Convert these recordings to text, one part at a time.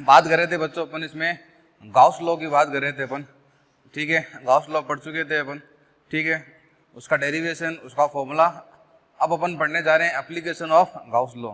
बात कर रहे थे बच्चों अपन इसमें गाउस लॉ की बात कर रहे थे अपन, ठीक है। गाउस लॉ पढ़ चुके थे अपन, ठीक है। उसका डेरिवेशन, उसका फॉर्मूला, अब अपन पढ़ने जा रहे हैं एप्लीकेशन ऑफ गाउस लॉ,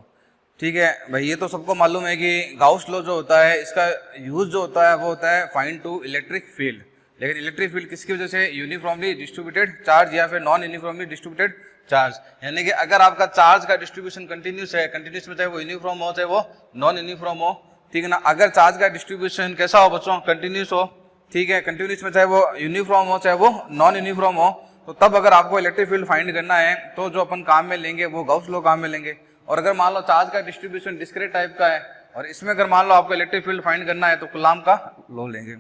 ठीक है भाई। ये तो सबको मालूम है कि गाउस लॉ जो होता है इसका यूज जो होता है वो होता है फाइंड टू इलेक्ट्रिक फील्ड। लेकिन इलेक्ट्रिक फील्ड किसकी वजह से? यूनिफॉर्मली डिस्ट्रीब्यूटेड चार्ज या फिर नॉन यूनिफॉर्मली डिस्ट्रीब्यूटेड चार्ज। यानी कि अगर आपका चार्ज का डिस्ट्रीब्यूशन कंटिन्यूस है, कंटिन्यूस में चाहे वो यूनिफॉर्म हो चाहे वो नॉन यूनिफॉर्म हो, ठीक है ना। अगर चार्ज का डिस्ट्रीब्यूशन कैसा हो बच्चों? कंटिन्यूस हो, ठीक है। कंटिन्यूस में चाहे वो यूनिफॉर्म हो चाहे वो नॉन यूनिफॉर्म हो, तो तब अगर आपको इलेक्ट्रिक फील्ड फाइंड करना है तो जो अपन काम में लेंगे वो गाउस लॉ काम में लेंगे। और अगर मान लो चार्ज का डिस्ट्रीब्यूशन डिस्क्रीट टाइप का है और इसमें अगर मान लो आपको इलेक्ट्रिक फील्ड फाइंड करना है तो कूलॉम का लॉ लेंगे।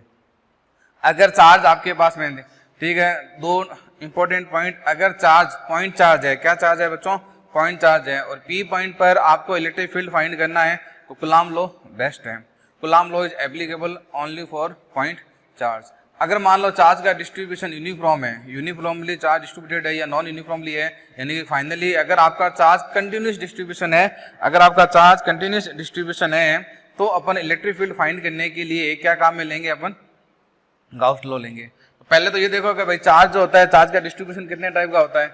अगर चार्ज आपके पास में, ठीक है, दो इंपॉर्टेंट पॉइंट, अगर चार्ज पॉइंट चार्ज है, क्या चार्ज है बच्चों? पॉइंट चार्ज है, और पी पॉइंट पर आपको इलेक्ट्रिक फील्ड फाइंड करना है तो कूलॉम लॉ बेस्ट है। Coulomb law is applicable only for point charge. अगर मान लो चार्ज का डिस्ट्रीब्यूशन यूनिफॉर्म है, यूनिफॉर्मली चार्ज डिस्ट्रीब्यूटेड है या नॉन यूनिफॉर्मली है, यानी कि फाइनली अगर आपका चार्ज कंटिन्यूस डिस्ट्रीब्यूशन है, अगर आपका चार्ज कंटिन्यूस डिस्ट्रीब्यूशन है तो अपन इलेक्ट्रिक फील्ड फाइंड करने के लिए क्या काम में लेंगे? अपन गाउस लॉ लेंगे। तो पहले तो ये देखो कि भाई चार्ज जो होता है, चार्ज का डिस्ट्रीब्यूशन कितने टाइप का होता है?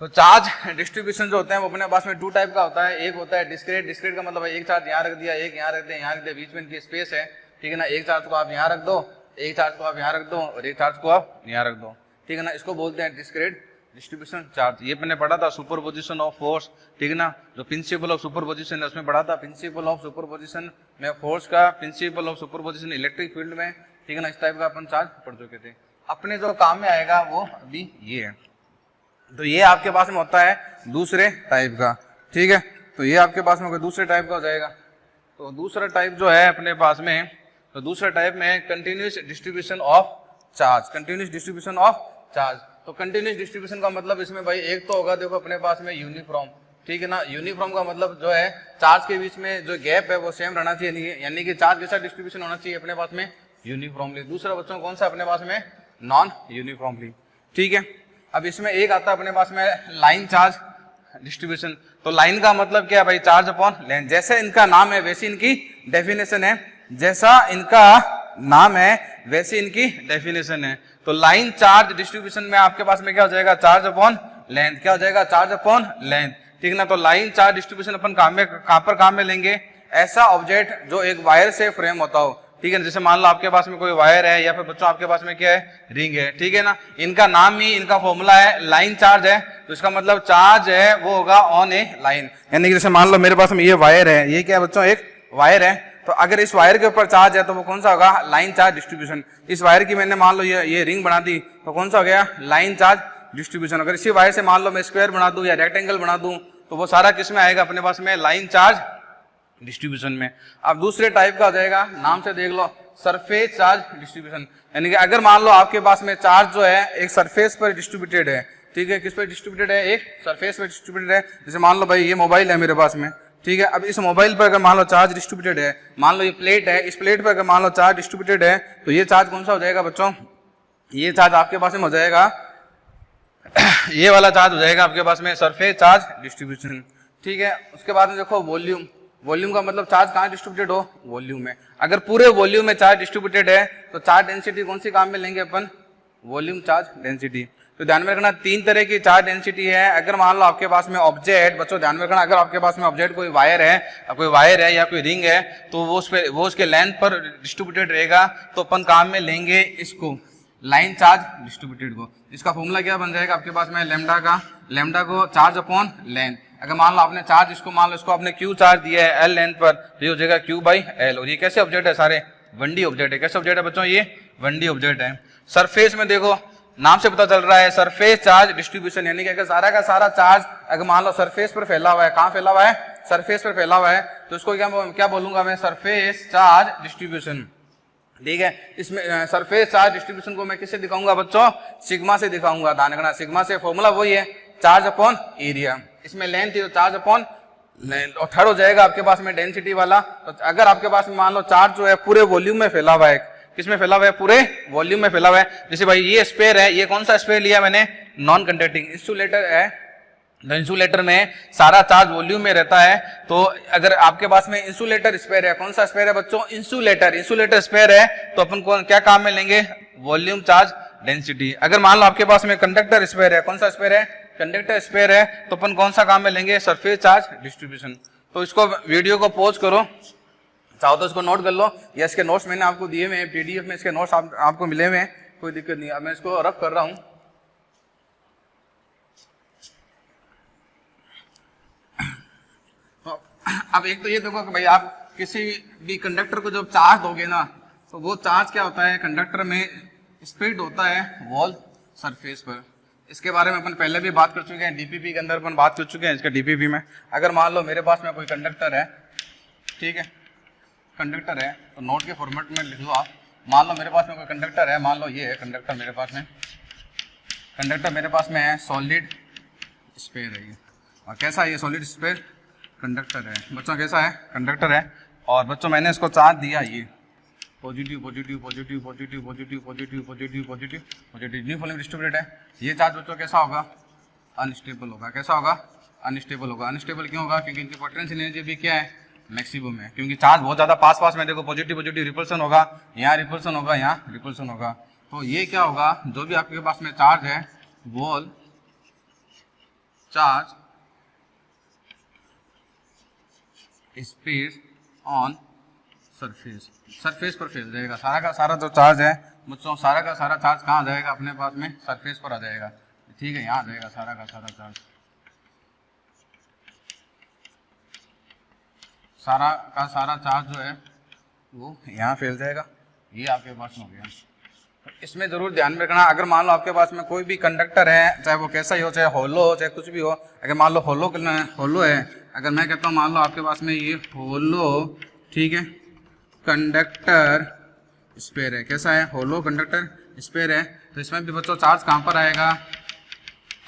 तो चार्ज डिस्ट्रीब्यूशन जो होते हैं वो अपने पास में दो टाइप का होता है। एक होता है डिस्क्रीट, डिस्क्रीट का मतलब एक चार्ज यहाँ रख दिया, एक यहाँ रख दिया, यहाँ रख दिया, बीच में इनकी स्पेस है, ठीक है ना। एक चार्ज को आप यहाँ रख दो, एक चार्ज को आप यहाँ रख दो और एक चार्ज को आप यहाँ रख दो, ठीक है ना। इसको बोलते हैं डिस्क्रीट डिस्ट्रीब्यूशन चार्ज। ये मैंने पढ़ा था सुपरपोजिशन ऑफ फोर्स, ठीक है ना। जो प्रिंसिपल ऑफ सुपरपोजिशन है उसमें पढ़ा था, प्रिंसिपल ऑफ सुपरपोजिशन में फोर्स का, principle of superposition electric field में, ठीक है ना। इस टाइप का अपन चार्ज पढ़ चुके थे। अपने जो काम में आएगा वो अभी ये है। तो ये आपके पास में होता है दूसरे टाइप का, ठीक है। तो ये आपके पास में दूसरे टाइप का हो जाएगा। तो दूसरा टाइप जो है अपने पास में, तो दूसरा टाइप में continuous distribution of charge, continuous distribution of charge. तो कंटिन्यूस डिस्ट्रीब्यूशन का मतलब इसमें भाई एक तो होगा, देखो अपने पास में यूनिफॉर्म, ठीक है ना। यूनिफॉर्म का मतलब जो है चार्ज के बीच में जो गैप है वो सेम रहना चाहिए, यानी कि चार्ज जैसा डिस्ट्रीब्यूशन होना चाहिए अपने पास में यूनिफॉर्मली। दूसरा बच्चों कौन सा अपने पास में? नॉन यूनिफॉर्मली, ठीक है। अब इसमें एक आता है अपने पास में लाइन चार्ज डिस्ट्रीब्यूशन। तो लाइन का मतलब क्या है भाई? Charge upon length. जैसे इनका नाम है वैसी इनकी डेफिनेशन है, जैसा इनका नाम है वैसी इनकी डेफिनेशन है। तो लाइन चार्ज डिस्ट्रीब्यूशन में आपके पास में क्या हो जाएगा? Charge upon length. क्या हो जाएगा? चार्ज अपॉन लेंथ, ठीक है ना। तो लाइन चार्ज डिस्ट्रीब्यूशन अपन कहां पर काम में लेंगे? ऐसा ऑब्जेक्ट जो एक वायर से फ्रेम होता हो, ठीक है। जैसे मान लो आपके पास में कोई वायर है या फिर बच्चों आपके पास में क्या है? रिंग है, ठीक है ना। इनका नाम ही, इनका फॉर्मूला है लाइन चार्ज है। तो इसका मतलब चार्ज है वो होगा ऑन ए लाइन। यानी कि जैसे मान लो मेरे पास में ये वायर है, ये क्या है बच्चों? एक वायर है। तो अगर इस वायर के ऊपर चार्ज है तो वो कौन सा होगा? Line charge distribution. इस वायर की मैंने मान लो ये रिंग बना दी तो कौन सा हो गया? Line charge distribution. अगर इसी वायर से मान लो मैं स्क्वायर बना दूं या रेक्टेंगल बना दूं तो वो सारा किस में आएगा? अपने पास में लाइन चार्ज डिस्ट्रीब्यूशन में। अब दूसरे टाइप का हो जाएगा, नाम से देख लो, सरफेस चार्ज डिस्ट्रीब्यूशन। यानी कि अगर मान लो आपके पास में चार्ज जो है एक सरफेस पर डिस्ट्रीब्यूटेड है, ठीक है। किस पर डिस्ट्रीब्यूटेड है? एक सरफेस पर डिस्ट्रीब्यूटेड है। जैसे मान लो भाई ये मोबाइल है मेरे पास में, ठीक है। अब इस मोबाइल पर अगर मान लो चार्ज डिस्ट्रीब्यूटेड है, मान लो ये प्लेट है, इस प्लेट पर अगर मान लो चार्ज डिस्ट्रीब्यूटेड है तो ये चार्ज कौन सा हो जाएगा बच्चों? ये चार्ज आपके पास में हो जाएगा ये वाला चार्ज हो जाएगा आपके पास में सरफेस चार्ज डिस्ट्रीब्यूशन, ठीक है। उसके बाद में देखो वॉल्यूम। वॉल्यूम का मतलब चार्ज कहाँ डिस्ट्रीब्यूटेड हो? वॉल्यूम में। अगर पूरे वॉल्यूम में चार्ज डिस्ट्रीब्यूटेड है तो चार्ज डेंसिटी कौन सी काम में लेंगे अपन? Volume charge density. तो ध्यान में रखना तीन तरह की चार्ज डेंसिटी है। अगर मान लो आपके पास में ऑब्जेक्ट, बच्चों ध्यान में रखना, अगर आपके पास में ऑब्जेक्ट कोई वायर है या कोई रिंग है तो वो उसके लेंथ पर डिस्ट्रीब्यूटेड रहेगा तो अपन काम में लेंगे इसको लाइन चार्ज डिस्ट्रीब्यूटेड को। इसका फॉर्मूला क्या बन जाएगा आपके पास में? लैम्डा का, लैम्डा को चार्ज अपॉन लेंथ। अगर मान लो आपने चार्ज इसको मान लो इसको आपने क्यू चार्ज दिया है एल लेंथ पर, तो ये हो जाएगा क्यू बाई एल। और ये कैसे ऑब्जेक्ट है? सारे 1D ऑब्जेक्ट है। कैसे ऑब्जेक्ट है बच्चों? ये 1D ऑब्जेक्ट है। सरफेस में देखो नाम से पता चल रहा है सरफेस चार्ज डिस्ट्रीब्यूशन, यानी कि अगर सारा का सारा चार्ज अगर मान लो सरफेस पर फैला हुआ है, कहाँ फैला हुआ है? सरफेस पर फैला हुआ है, तो इसको क्या बोलूंगा मैं? सरफेस चार्ज डिस्ट्रीब्यूशन, ठीक है। इसमें सरफेस चार्ज डिस्ट्रीब्यूशन को मैं किससे दिखाऊंगा बच्चों? सिग्मा से दिखाऊंगा। ध्यान रखना सिग्मा से फॉर्मूला वही है, चार्ज अपॉन एरिया। इसमें लेंथ थी तो चार्ज अपॉन लेंथ, और थर्ड हो जाएगा आपके पास में डेंसिटी वाला। तो अगर आपके पास में मान लो चार्ज जो है पूरे वॉल्यूम में फैला हुआ है, किसमें फैला हुआ है? पूरे वॉल्यूम में फैला हुआ है। जैसे भाई ये स्फीयर है, ये कौन सा स्फीयर लिया मैंने? नॉन कंडक्टिंग इंसुलेटर है, तो इंसुलेटर में सारा चार्ज वॉल्यूम में रहता है। तो अगर आपके पास में इंसुलेटर स्पेयर है, कौन सा स्पेयर है बच्चों? इंसुलेटर स्पेयर है, तो अपन को क्या काम में लेंगे? Volume charge density. अगर मान लो आपके पास में कंडक्टर स्पेयर है, कौन सा स्पेयर है? कंडक्टर स्पेयर है, तो अपन कौन सा काम में लेंगे? Surface charge distribution. तो इसको वीडियो को पॉज करो, चाहो तो इसको नोट कर लो, या इसके नोट्स मैंने आपको दिए हुए हैं, पीडीएफ में इसके नोट्स आपको मिले हुए हैं, कोई दिक्कत नहीं। अब मैं इसको रफ कर रहा हूं। तो अब एक तो ये देखो कि भाई आप किसी भी कंडक्टर को जब चार्ज दोगे ना, तो वो चार्ज क्या होता है? कंडक्टर में स्प्रेड होता है वॉल सरफेस पर। इसके बारे में अपन पहले भी बात कर चुके हैं, डीपीपी के अंदर अपन बात कर चुके हैं इसके डीपीपी में। अगर मान लो मेरे पास में कोई कंडक्टर है, ठीक है, कंडक्टर है, तो नोट के फॉर्मेट में लिख लो आप। मान लो मेरे पास में कोई कंडक्टर है, मान लो ये है कंडक्टर मेरे पास में, कंडक्टर मेरे पास में है, सॉलिड स्पेयर है ये। और कैसा है ये सॉलिड स्पेयर? कंडक्टर है बच्चों, कैसा है? कंडक्टर है। और बच्चों मैंने इसको चार्ज दिया ये positive positive positive positive positive positive positive positive positive uniformly distributed है। ये चार्ज बच्चों कैसा होगा? अनस्टेबल होगा। कैसा होगा? अनस्टेबल होगा। अनस्टेबल क्यों होगा? क्योंकि इनकी पोटेंशियल एनर्जी भी क्या है? मैक्सिमम है। क्योंकि चार्ज बहुत ज़्यादा पास में, देखो पॉजिटिव पॉजिटिव रिपल्सन होगा, यहाँ रिपल्सन होगा, यहाँ रिपल्सन होगा। तो ये क्या होगा? जो भी आपके पास में चार्ज है, wall charge space on surface पर फैल जाएगा। सारा का सारा जो चार्ज है बच्चों, सारा का सारा चार्ज कहाँ आ जाएगा? अपने पास में सरफेस पर आ जाएगा। ठीक है, यहाँ आ जाएगा सारा का सारा चार्ज, सारा का सारा चार्ज जो है वो यहाँ फैल जाएगा। ये आपके पास में हो गया। तो इसमें जरूर ध्यान में रखना, अगर मान लो आपके पास में कोई भी कंडक्टर है, चाहे वो कैसा ही हो, चाहे होलो हो, चाहे कुछ भी हो, अगर मान लो होलो है, अगर मैं कहता हूँ मान लो आपके पास में ये होलो, ठीक है, कंडक्टर स्पेयर है, कैसा है? होलो कंडक्टर स्पेयर है, तो इसमें भी बच्चों चार्ज कहाँ पर आएगा?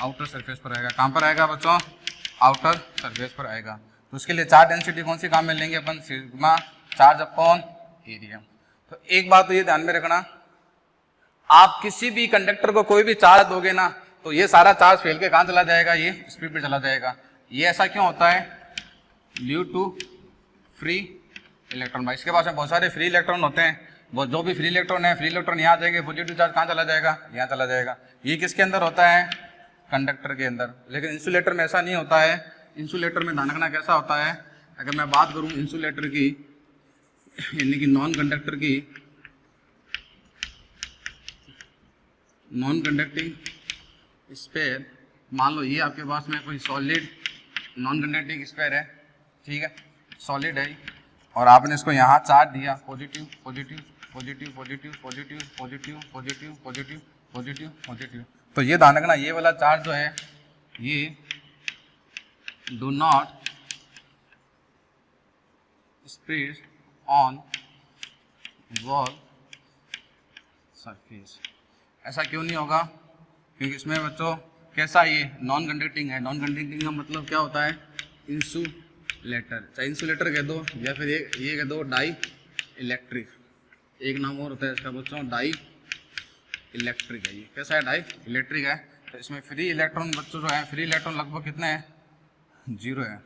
आउटर सरफेस पर आएगा। कहाँ पर आएगा बच्चों? आउटर सरफेस पर आएगा। तो उसके लिए चार्ज डेंसिटी कौन सी काम में लेंगे अपन? Sigma charge upon area. तो एक बात तो ये ध्यान में रखना, आप किसी भी कंडक्टर को कोई भी चार्ज दोगे ना, तो ये सारा चार्ज फैल के कहाँ चला जाएगा? ये स्पीड पे चला जाएगा। ये ऐसा क्यों होता है? Due to free electron. भाई इसके पास में बहुत सारे फ्री इलेक्ट्रॉन होते हैं, वो जो भी फ्री इलेक्ट्रॉन है, फ्री इलेक्ट्रॉन यहाँ आ जाएंगे, पॉजिटिव चार्ज कहाँ चला जाएगा? यहाँ चला जाएगा। ये किसके अंदर होता है? कंडक्टर के अंदर। लेकिन इंसुलेटर में ऐसा नहीं होता है। इंसुलेटर में ध्यान रखना कैसा होता है, अगर मैं बात करूँ इंसुलेटर की, यानी कि नॉन कंडक्टर की, नॉन कंडक्टिंग स्पेयर, मान लो ये आपके पास में कोई सॉलिड नॉन कंडक्टिंग स्पेयर है, ठीक है, सॉलिड है, और आपने इसको यहाँ चार्ज दिया positive positive positive positive positive positive positive positive positive positive. तो ये ध्यान रखना, ये वाला चार्ज जो है ये do not spread on wall surface. ऐसा क्यों नहीं होगा? क्योंकि इसमें बच्चों कैसा ये नॉन कंडक्टिंग है। नॉन कंडक्टिंग का मतलब क्या होता है? इंसुलेटर, चाहे इंसुलेटर कह दो या फिर ये कह दो डाई इलेक्ट्रिक, एक नाम और होता है इसका बच्चों, डाई इलेक्ट्रिक है। ये कैसा है? डाई इलेक्ट्रिक है। तो इसमें फ्री इलेक्ट्रॉन बच्चों जो है, फ्री इलेक्ट्रॉन लगभग कितने हैं? 0 है।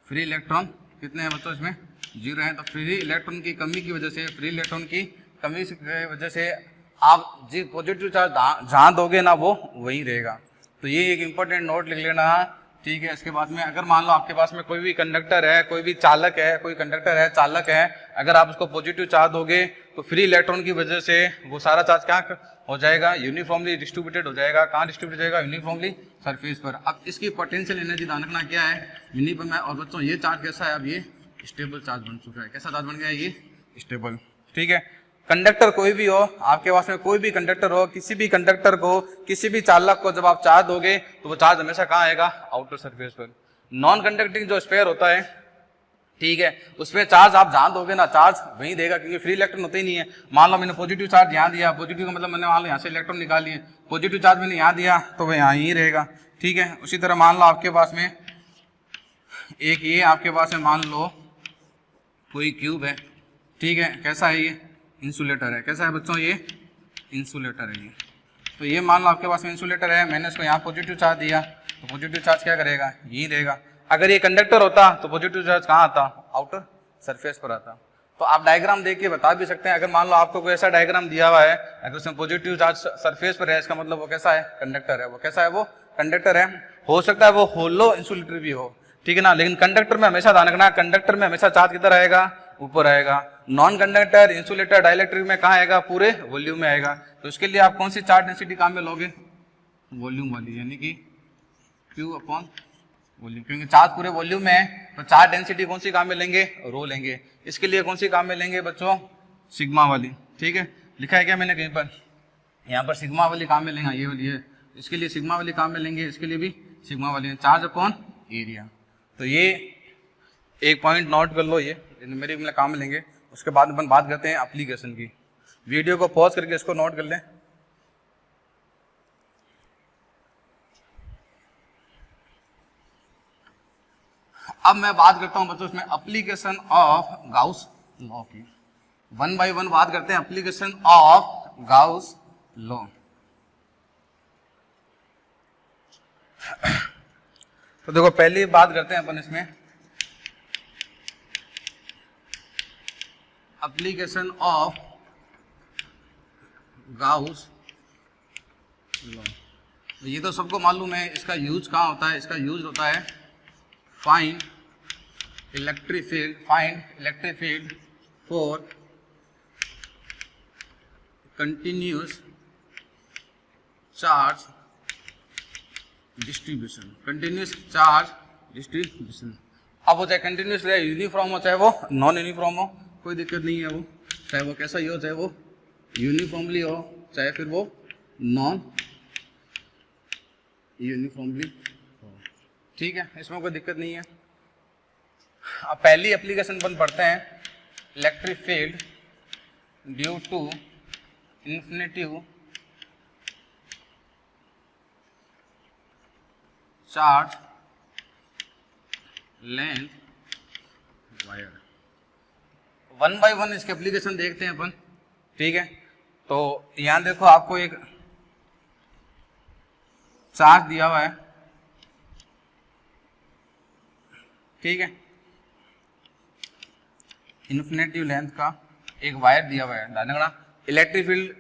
फ्री इलेक्ट्रॉन कितने हैं बच्चों? इसमें 0 है। तो फ्री इलेक्ट्रॉन की कमी की वजह से, फ्री इलेक्ट्रॉन की कमी की वजह से आप जी पॉजिटिव चार्ज जहाँ दोगे ना वो वहीं रहेगा। तो ये एक इम्पोर्टेंट नोट लिख लेना, ठीक है। इसके बाद में अगर मान लो आपके पास में कोई भी कंडक्टर है, कोई भी चालक है, कोई कंडक्टर है, चालक है, अगर आप उसको पॉजिटिव चार्ज दोगे तो फ्री इलेक्ट्रॉन की वजह से वो सारा चार्ज क्या हो जाएगा? यूनिफॉर्मली डिस्ट्रीब्यूटेड हो जाएगा। कहाँ डिस्ट्रीब्यूट हो जाएगा? यूनिफॉर्मली सरफेस पर। अब इसकी पोटेंशियल एनर्जी ध्यान रखना क्या है? यूनिफॉर्म है। और बच्चों ये चार्ज कैसा है? अब ये स्टेबल चार्ज बन चुका है। कैसा चार्ज बन गया है? ये स्टेबल, ठीक है। कंडक्टर कोई भी हो, आपके पास में कोई भी कंडक्टर हो, किसी भी कंडक्टर को, किसी भी चालक को जब आप चार्ज दोगे तो वो चार्ज हमेशा कहाँ आएगा? आउटर सरफेस पर। नॉन कंडक्टिंग जो स्पेयर होता है, ठीक है, उसमें चार्ज आप जहाँ दोगे ना चार्ज वहीं देगा, क्योंकि फ्री इलेक्ट्रॉन होते ही नहीं है। मान लो मैंने पॉजिटिव चार्ज यहाँ दिया, पॉजिटिव का मतलब मैंने मान लो यहाँ से इलेक्ट्रॉन निकाल लिए, पॉजिटिव चार्ज मैंने यहाँ दिया तो वह यहाँ ही रहेगा, ठीक है। उसी तरह मान लो आपके पास में एक ये आपके पास में मान लो कोई क्यूब है, ठीक है, कैसा है? ये इंसुलेटर है। कैसा है बच्चों? ये इंसुलेटर है। ये तो ये मान लो आपके पास में इंसुलेटर है, मैंने इसको यहाँ पॉजिटिव चार्ज दिया, तो पॉजिटिव चार्ज क्या करेगा, यही रहेगा। अगर ये कंडक्टर होता तो पॉजिटिव चार्ज कहाँ आता, आउटर सरफेस पर आता। तो आप डायग्राम देख के बता भी सकते हैं। अगर मान लो आपको कोई ऐसा डायग्राम दिया हुआ है, अगर उसमें पॉजिटिव चार्ज सरफेस पर है, इसका मतलब वो कैसा है, कंडक्टर है। वो कैसा है, वो कंडक्टर है। हो सकता है वो होलो इंसुलेटर भी हो, ठीक है ना, लेकिन कंडक्टर में हमेशा ध्यान रखना, कंडक्टर में हमेशा चार्ज किधर आएगा, ऊपर आएगा। नॉन कंडक्टर, इंसुलेटर, डाइलेक्ट्रिक में कहाँ आएगा, पूरे वॉल्यूम में आएगा। तो इसके लिए आप कौन सी चार्ज डेंसिटी काम में लोगे, वॉल्यूम वाली, यानी कि Q अपॉन वॉल्यूम, क्योंकि चार्ज पूरे वॉल्यूम में है। तो चार्ज डेंसिटी कौन सी काम में लेंगे, रो लेंगे। इसके लिए कौन सी काम में लेंगे बच्चों, सिग्मा वाली, ठीक है। लिखा है क्या मैंने कहीं पर, यहाँ पर सिग्मा वाली काम में लेंगे, ये वाली है। इसके लिए सिग्मा वाली काम में लेंगे, इसके लिए भी सिग्मा वाली, चार्ज अपॉन एरिया। तो ये एक पॉइंट नोट कर लो, ये न्यूमेरिक में काम में लेंगे। उसके बाद अपन बात करते हैं एप्लीकेशन की। वीडियो को पॉज करके इसको नोट कर लें। अब मैं बात करता हूं बच्चों इसमें एप्लीकेशन ऑफ गाउस लॉ की। वन बाय वन बात करते हैं एप्लीकेशन ऑफ गाउस लॉ। तो देखो पहली बात करते हैं अपन इसमें एप्लीकेशन ऑफ गाउस लॉ। ये तो सबको मालूम है, इसका यूज कहाँ होता है, इसका यूज होता है find electric field for continuous charge distribution. Continuous charge distribution, अब वो चाहे कंटिन्यूस रहे, यूनिफॉर्म हो, चाहे वो नॉन यूनिफॉर्म हो, कोई दिक्कत नहीं है। वो चाहे वो कैसा ही हो, चाहे वो यूनिफॉर्मली हो, चाहे फिर वो नॉन यूनिफॉर्मली हो, ठीक है, इसमें कोई दिक्कत नहीं है। अब पहली एप्लीकेशन अपन पढ़ते हैं, electric field due to infinitive charge length wire. One by one इसके एप्लीकेशन देखते हैं अपन, ठीक है। तो यहां देखो आपको एक चार्ज दिया हुआ है, ठीक है, इन्फिनिटिव लेंथ का एक वायर दिया हुआ है। इलेक्ट्रिक फील्ड,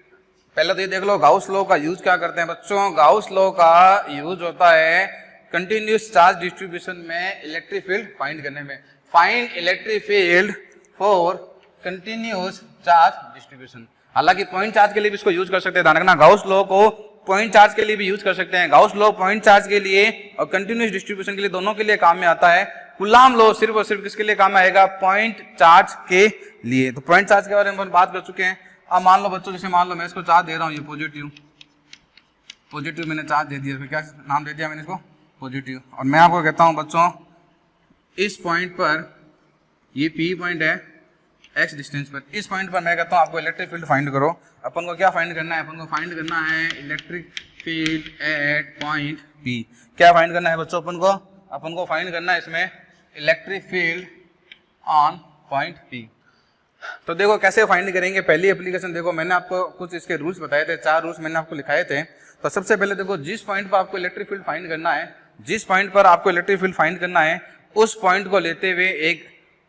पहले तो ये देख लो गाउस लॉ का यूज क्या करते हैं बच्चों। गाउस लॉ का यूज होता है कंटिन्यूस चार्ज डिस्ट्रीब्यूशन में इलेक्ट्रिक फील्ड फाइंड करने में। Find electric field for continuous charge distribution. हालांकि पॉइंट चार्ज के लिए भी इसको यूज कर सकते हैं, ध्यान रखना, गाउस लॉ को पॉइंट चार्ज के लिए भी यूज कर सकते हैं। गाउस लॉ पॉइंट चार्ज के लिए और कंटिन्यूस डिस्ट्रीब्यूशन के लिए, दोनों के लिए काम में आता है। कूलाम लॉ सिर्फ और सिर्फ किसके लिए काम में आएगा, पॉइंट चार्ज के लिए। तो पॉइंट चार्ज के बारे में बात कर चुके हैं। अब मान लो बच्चों, जैसे मान लो मैं इसको चार्ज दे रहा हूँ, ये पॉजिटिव मैंने चार्ज दे दिया, क्या नाम दे दिया मैंने इसको, पॉजिटिव। और मैं आपको कहता हूँ बच्चों, इस पॉइंट पर, ये पी पॉइंट है एक्स डिस्टेंस पर, इस पॉइंट पर मैं कहता हूँ आपको इलेक्ट्रिक फील्ड फाइंड करो। अपन को क्या फाइंड करना है, अपन को फाइंड करना है electric field at point P. क्या फाइंड करना है बच्चों, अपन को फाइंड करना है इसमें electric field on point P. तो देखो कैसे फाइंड करेंगे। पहली एप्लीकेशन देखो, मैंने आपको कुछ इसके रूल्स बताए थे, 4 रूल्स मैंने आपको लिखाए थे। तो सबसे पहले देखो, जिस पॉइंट पर आपको इलेक्ट्रिक फील्ड फाइंड करना है, जिस पॉइंट पर आपको इलेक्ट्रिक फील्ड फाइंड करना है, उस पॉइंट को लेते हुए एक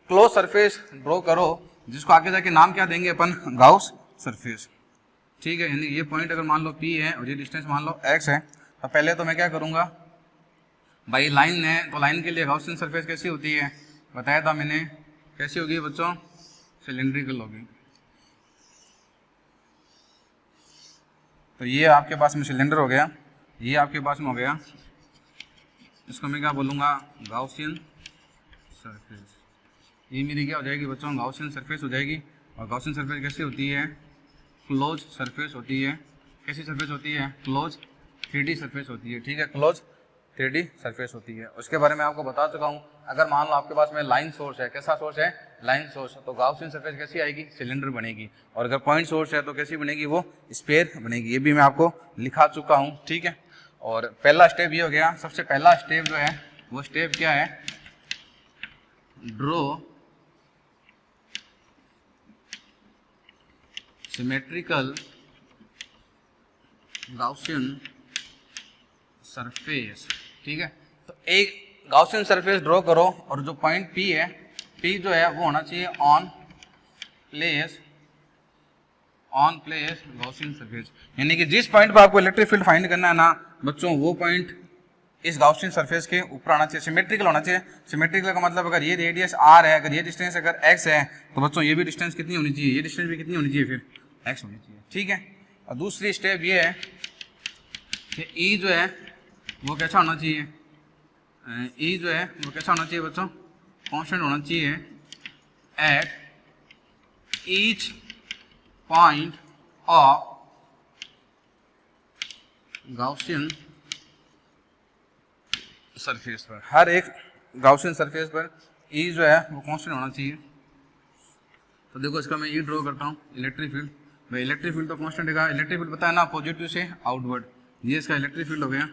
क्लोज सरफेस ड्रॉ करो, जिसको आगे जाके नाम क्या देंगे अपन, गाउस सरफेस, ठीक है। यानी ये पॉइंट अगर मान लो P है और ये डिस्टेंस मान लो x है, तो पहले तो मैं क्या करूंगा भाई, लाइन है तो लाइन के लिए गाउसियन सरफेस कैसी होती है, बताया था मैंने, कैसी होगी बच्चों, सिलेंड्रिकल होगी। तो ये आपके पास में सिलेंडर हो गया, ये आपके पास में हो गया, इसको मैं क्या बोलूँगा, गाउसियन सरफेस। ये मेरी क्या हो जाएगी बच्चों, गाउसियन सरफेस हो जाएगी। और गाउसियन सरफेस कैसी होती है, क्लोज सरफेस होती है। कैसी सरफेस होती है, क्लोज 3D सरफेस होती है, ठीक है, क्लोज 3D सरफेस होती है। उसके बारे में आपको बता चुका हूँ। अगर मान लो आपके पास में लाइन सोर्स है, कैसा सोर्स है, लाइन सोर्स, तो गाउसियन सरफेस कैसी आएगी, सिलेंडर बनेगी। और अगर पॉइंट सोर्स है तो कैसी बनेगी, वो स्फीयर बनेगी। ये भी मैं आपको लिखा चुका हूँ, ठीक है। और पहला स्टेप ये हो गया। सबसे पहला स्टेप जो है वो स्टेप क्या है, ड्रॉ सिमेट्रिकल गाउसियन सरफेस, ठीक है। तो एक गाउसियन सरफेस ड्रॉ करो और जो पॉइंट P है, P जो है वो होना चाहिए ऑन प्लेस गाउसियन सरफेस, यानी कि जिस पॉइंट पर आपको इलेक्ट्रिक फील्ड फाइंड करना है ना बच्चों, वो पॉइंट इस गाउसियन सरफेस के ऊपर आना चाहिए, सिमेट्रिकल होना चाहिए। सिमेट्रिकल का मतलब अगर ये रेडियस r है, अगर ये डिस्टेंस अगर x है, तो बच्चों ये भी डिस्टेंस कितनी होनी चाहिए, ये डिस्टेंस भी कितनी होनी चाहिए, फिर x होनी चाहिए, ठीक है। और दूसरी स्टेप ये है कि E जो है वो कैसा होना चाहिए, E जो है वो कैसा होना चाहिए बच्चों, कांस्टेंट होना चाहिए at each point of Gaussian surface पर, हर एक गाउसियन सरफेस पर E जो है वो कांस्टेंट होना चाहिए। तो देखो इसका मैं E ड्रॉ करता हूँ, इलेक्ट्रिक फील्ड, भाई इलेक्ट्रिक फील्ड तो कांस्टेंट है, इलेक्ट्रिक फील्ड पता है ना पॉजिटिव से आउटवर्ड, ये इसका इलेक्ट्रिक फील्ड हो गया।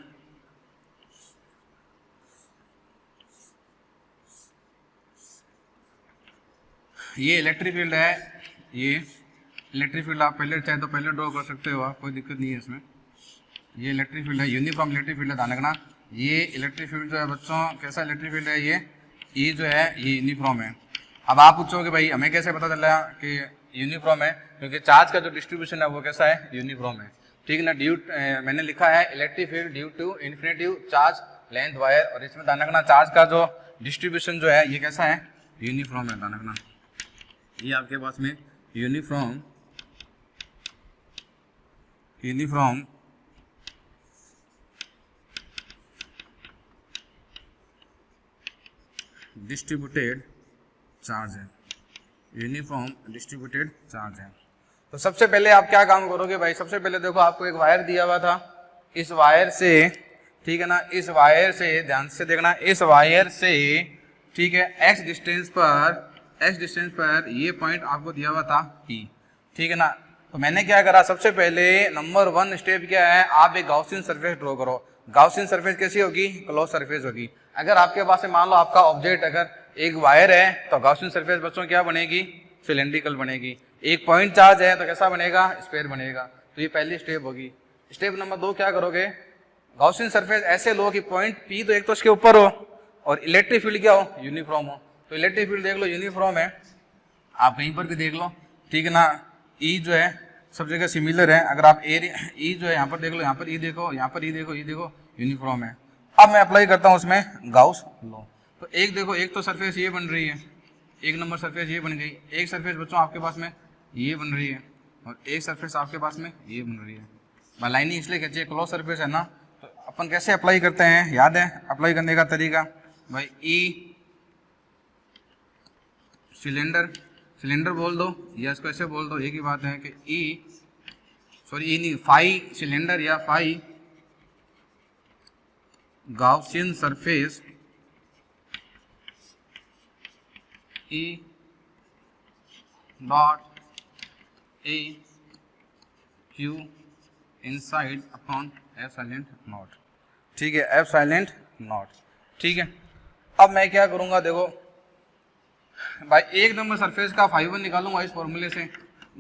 ये इलेक्ट्रिक फील्ड है, ये इलेक्ट्रिक फील्ड आप पहले चाहे तो पहले ड्रॉ कर सकते हो आप, कोई दिक्कत नहीं है इसमें। ये इलेक्ट्रिक फील्ड है, यूनिफॉर्म इलेक्ट्रिक फील्ड है, ध्यान रखना। ये इलेक्ट्रिक फील्ड जो है बच्चों कैसा इलेक्ट्रिक फील्ड है, ये जो है ये यूनिफॉर्म है। अब आप पूछोगे भाई हमें कैसे पता चला कि यूनिफॉर्म है, क्योंकि चार्ज का जो डिस्ट्रीब्यूशन है वो कैसा है, यूनिफॉर्म है, ठीक है ना। ड्यू मैंने लिखा है electric field due to infinitive charge length wire, और इसमें ध्यान रखना चार्ज का जो डिस्ट्रीब्यूशन जो है ये कैसा है, यूनिफॉर्म है, ध्यान रखना। ये आपके पास में यूनिफॉर्म डिस्ट्रीब्यूटेड चार्ज है, यूनिफॉर्म डिस्ट्रीब्यूटेड चार्ज है। तो सबसे पहले आप क्या काम करोगे भाई, सबसे पहले देखो आपको एक वायर दिया हुआ था, इस वायर से, ठीक है ना, इस वायर से ध्यान से देखना, इस वायर से, ठीक है, x डिस्टेंस पर ये पॉइंट आपको दिया हुआ था P, ठीक है ना। तो मैंने क्या करा, सबसे पहले नंबर 1 स्टेप क्या है, आप एक गाउसियन सरफेस ड्रॉ करो। गाउसियन सरफेस कैसी होगी, क्लोज सरफेस होगी। अगर आपके पास से मान लो आपका ऑब्जेक्ट अगर एक वायर है तो गाउसियन सरफेस बच्चों क्या बनेगी, सिलेंड्रिकल बनेगी। एक पॉइंट चार्ज है तो कैसा बनेगा, स्फीयर बनेगा। तो ये पहली स्टेप होगी। स्टेप नंबर 2 क्या करोगे, गाउसियन सरफेस ऐसे लो कि पॉइंट P तो एक तो इसके ऊपर हो और इलेक्ट्रिक फील्ड क्या हो, यूनिफॉर्म हो। तो इलेक्ट्रिक फील्ड देख लो यूनिफॉर्म है, आप कहीं पर भी देख लो, ठीक है ना। E जो है सब जगह सिमिलर है, अगर आप एरिया E जो है यहाँ पर देख लो, यहाँ पर E देखो, यहाँ पर E देखो, ये देखो यूनिफॉर्म है। अब मैं अप्लाई करता हूँ उसमें गाउस लॉ। तो एक देखो, एक तो सरफेस ये बन रही है, एक नंबर सरफेस ये बन गई, एक सरफेस बच्चों आपके पास में ये बन रही है और एक सरफेस आपके पास में ये बन रही है। लाइनिंग इसलिए खींची है, क्लोज सरफेस है ना। तो अपन कैसे अप्लाई करते हैं, याद है अप्लाई करने का तरीका भाई, E सिलेंडर बोल दो या इसको ऐसे बोल दो, एक ही बात है कि E नहीं, फाई सिलेंडर या phi Gaussian surface E dot A Q inside upon F epsilon naught, ठीक है, F साइलेंट नॉट, ठीक है। अब मैं क्या करूंगा, देखो भाई एक नंबर सरफेस का φ1 निकालूंगा इस फॉर्मूले से,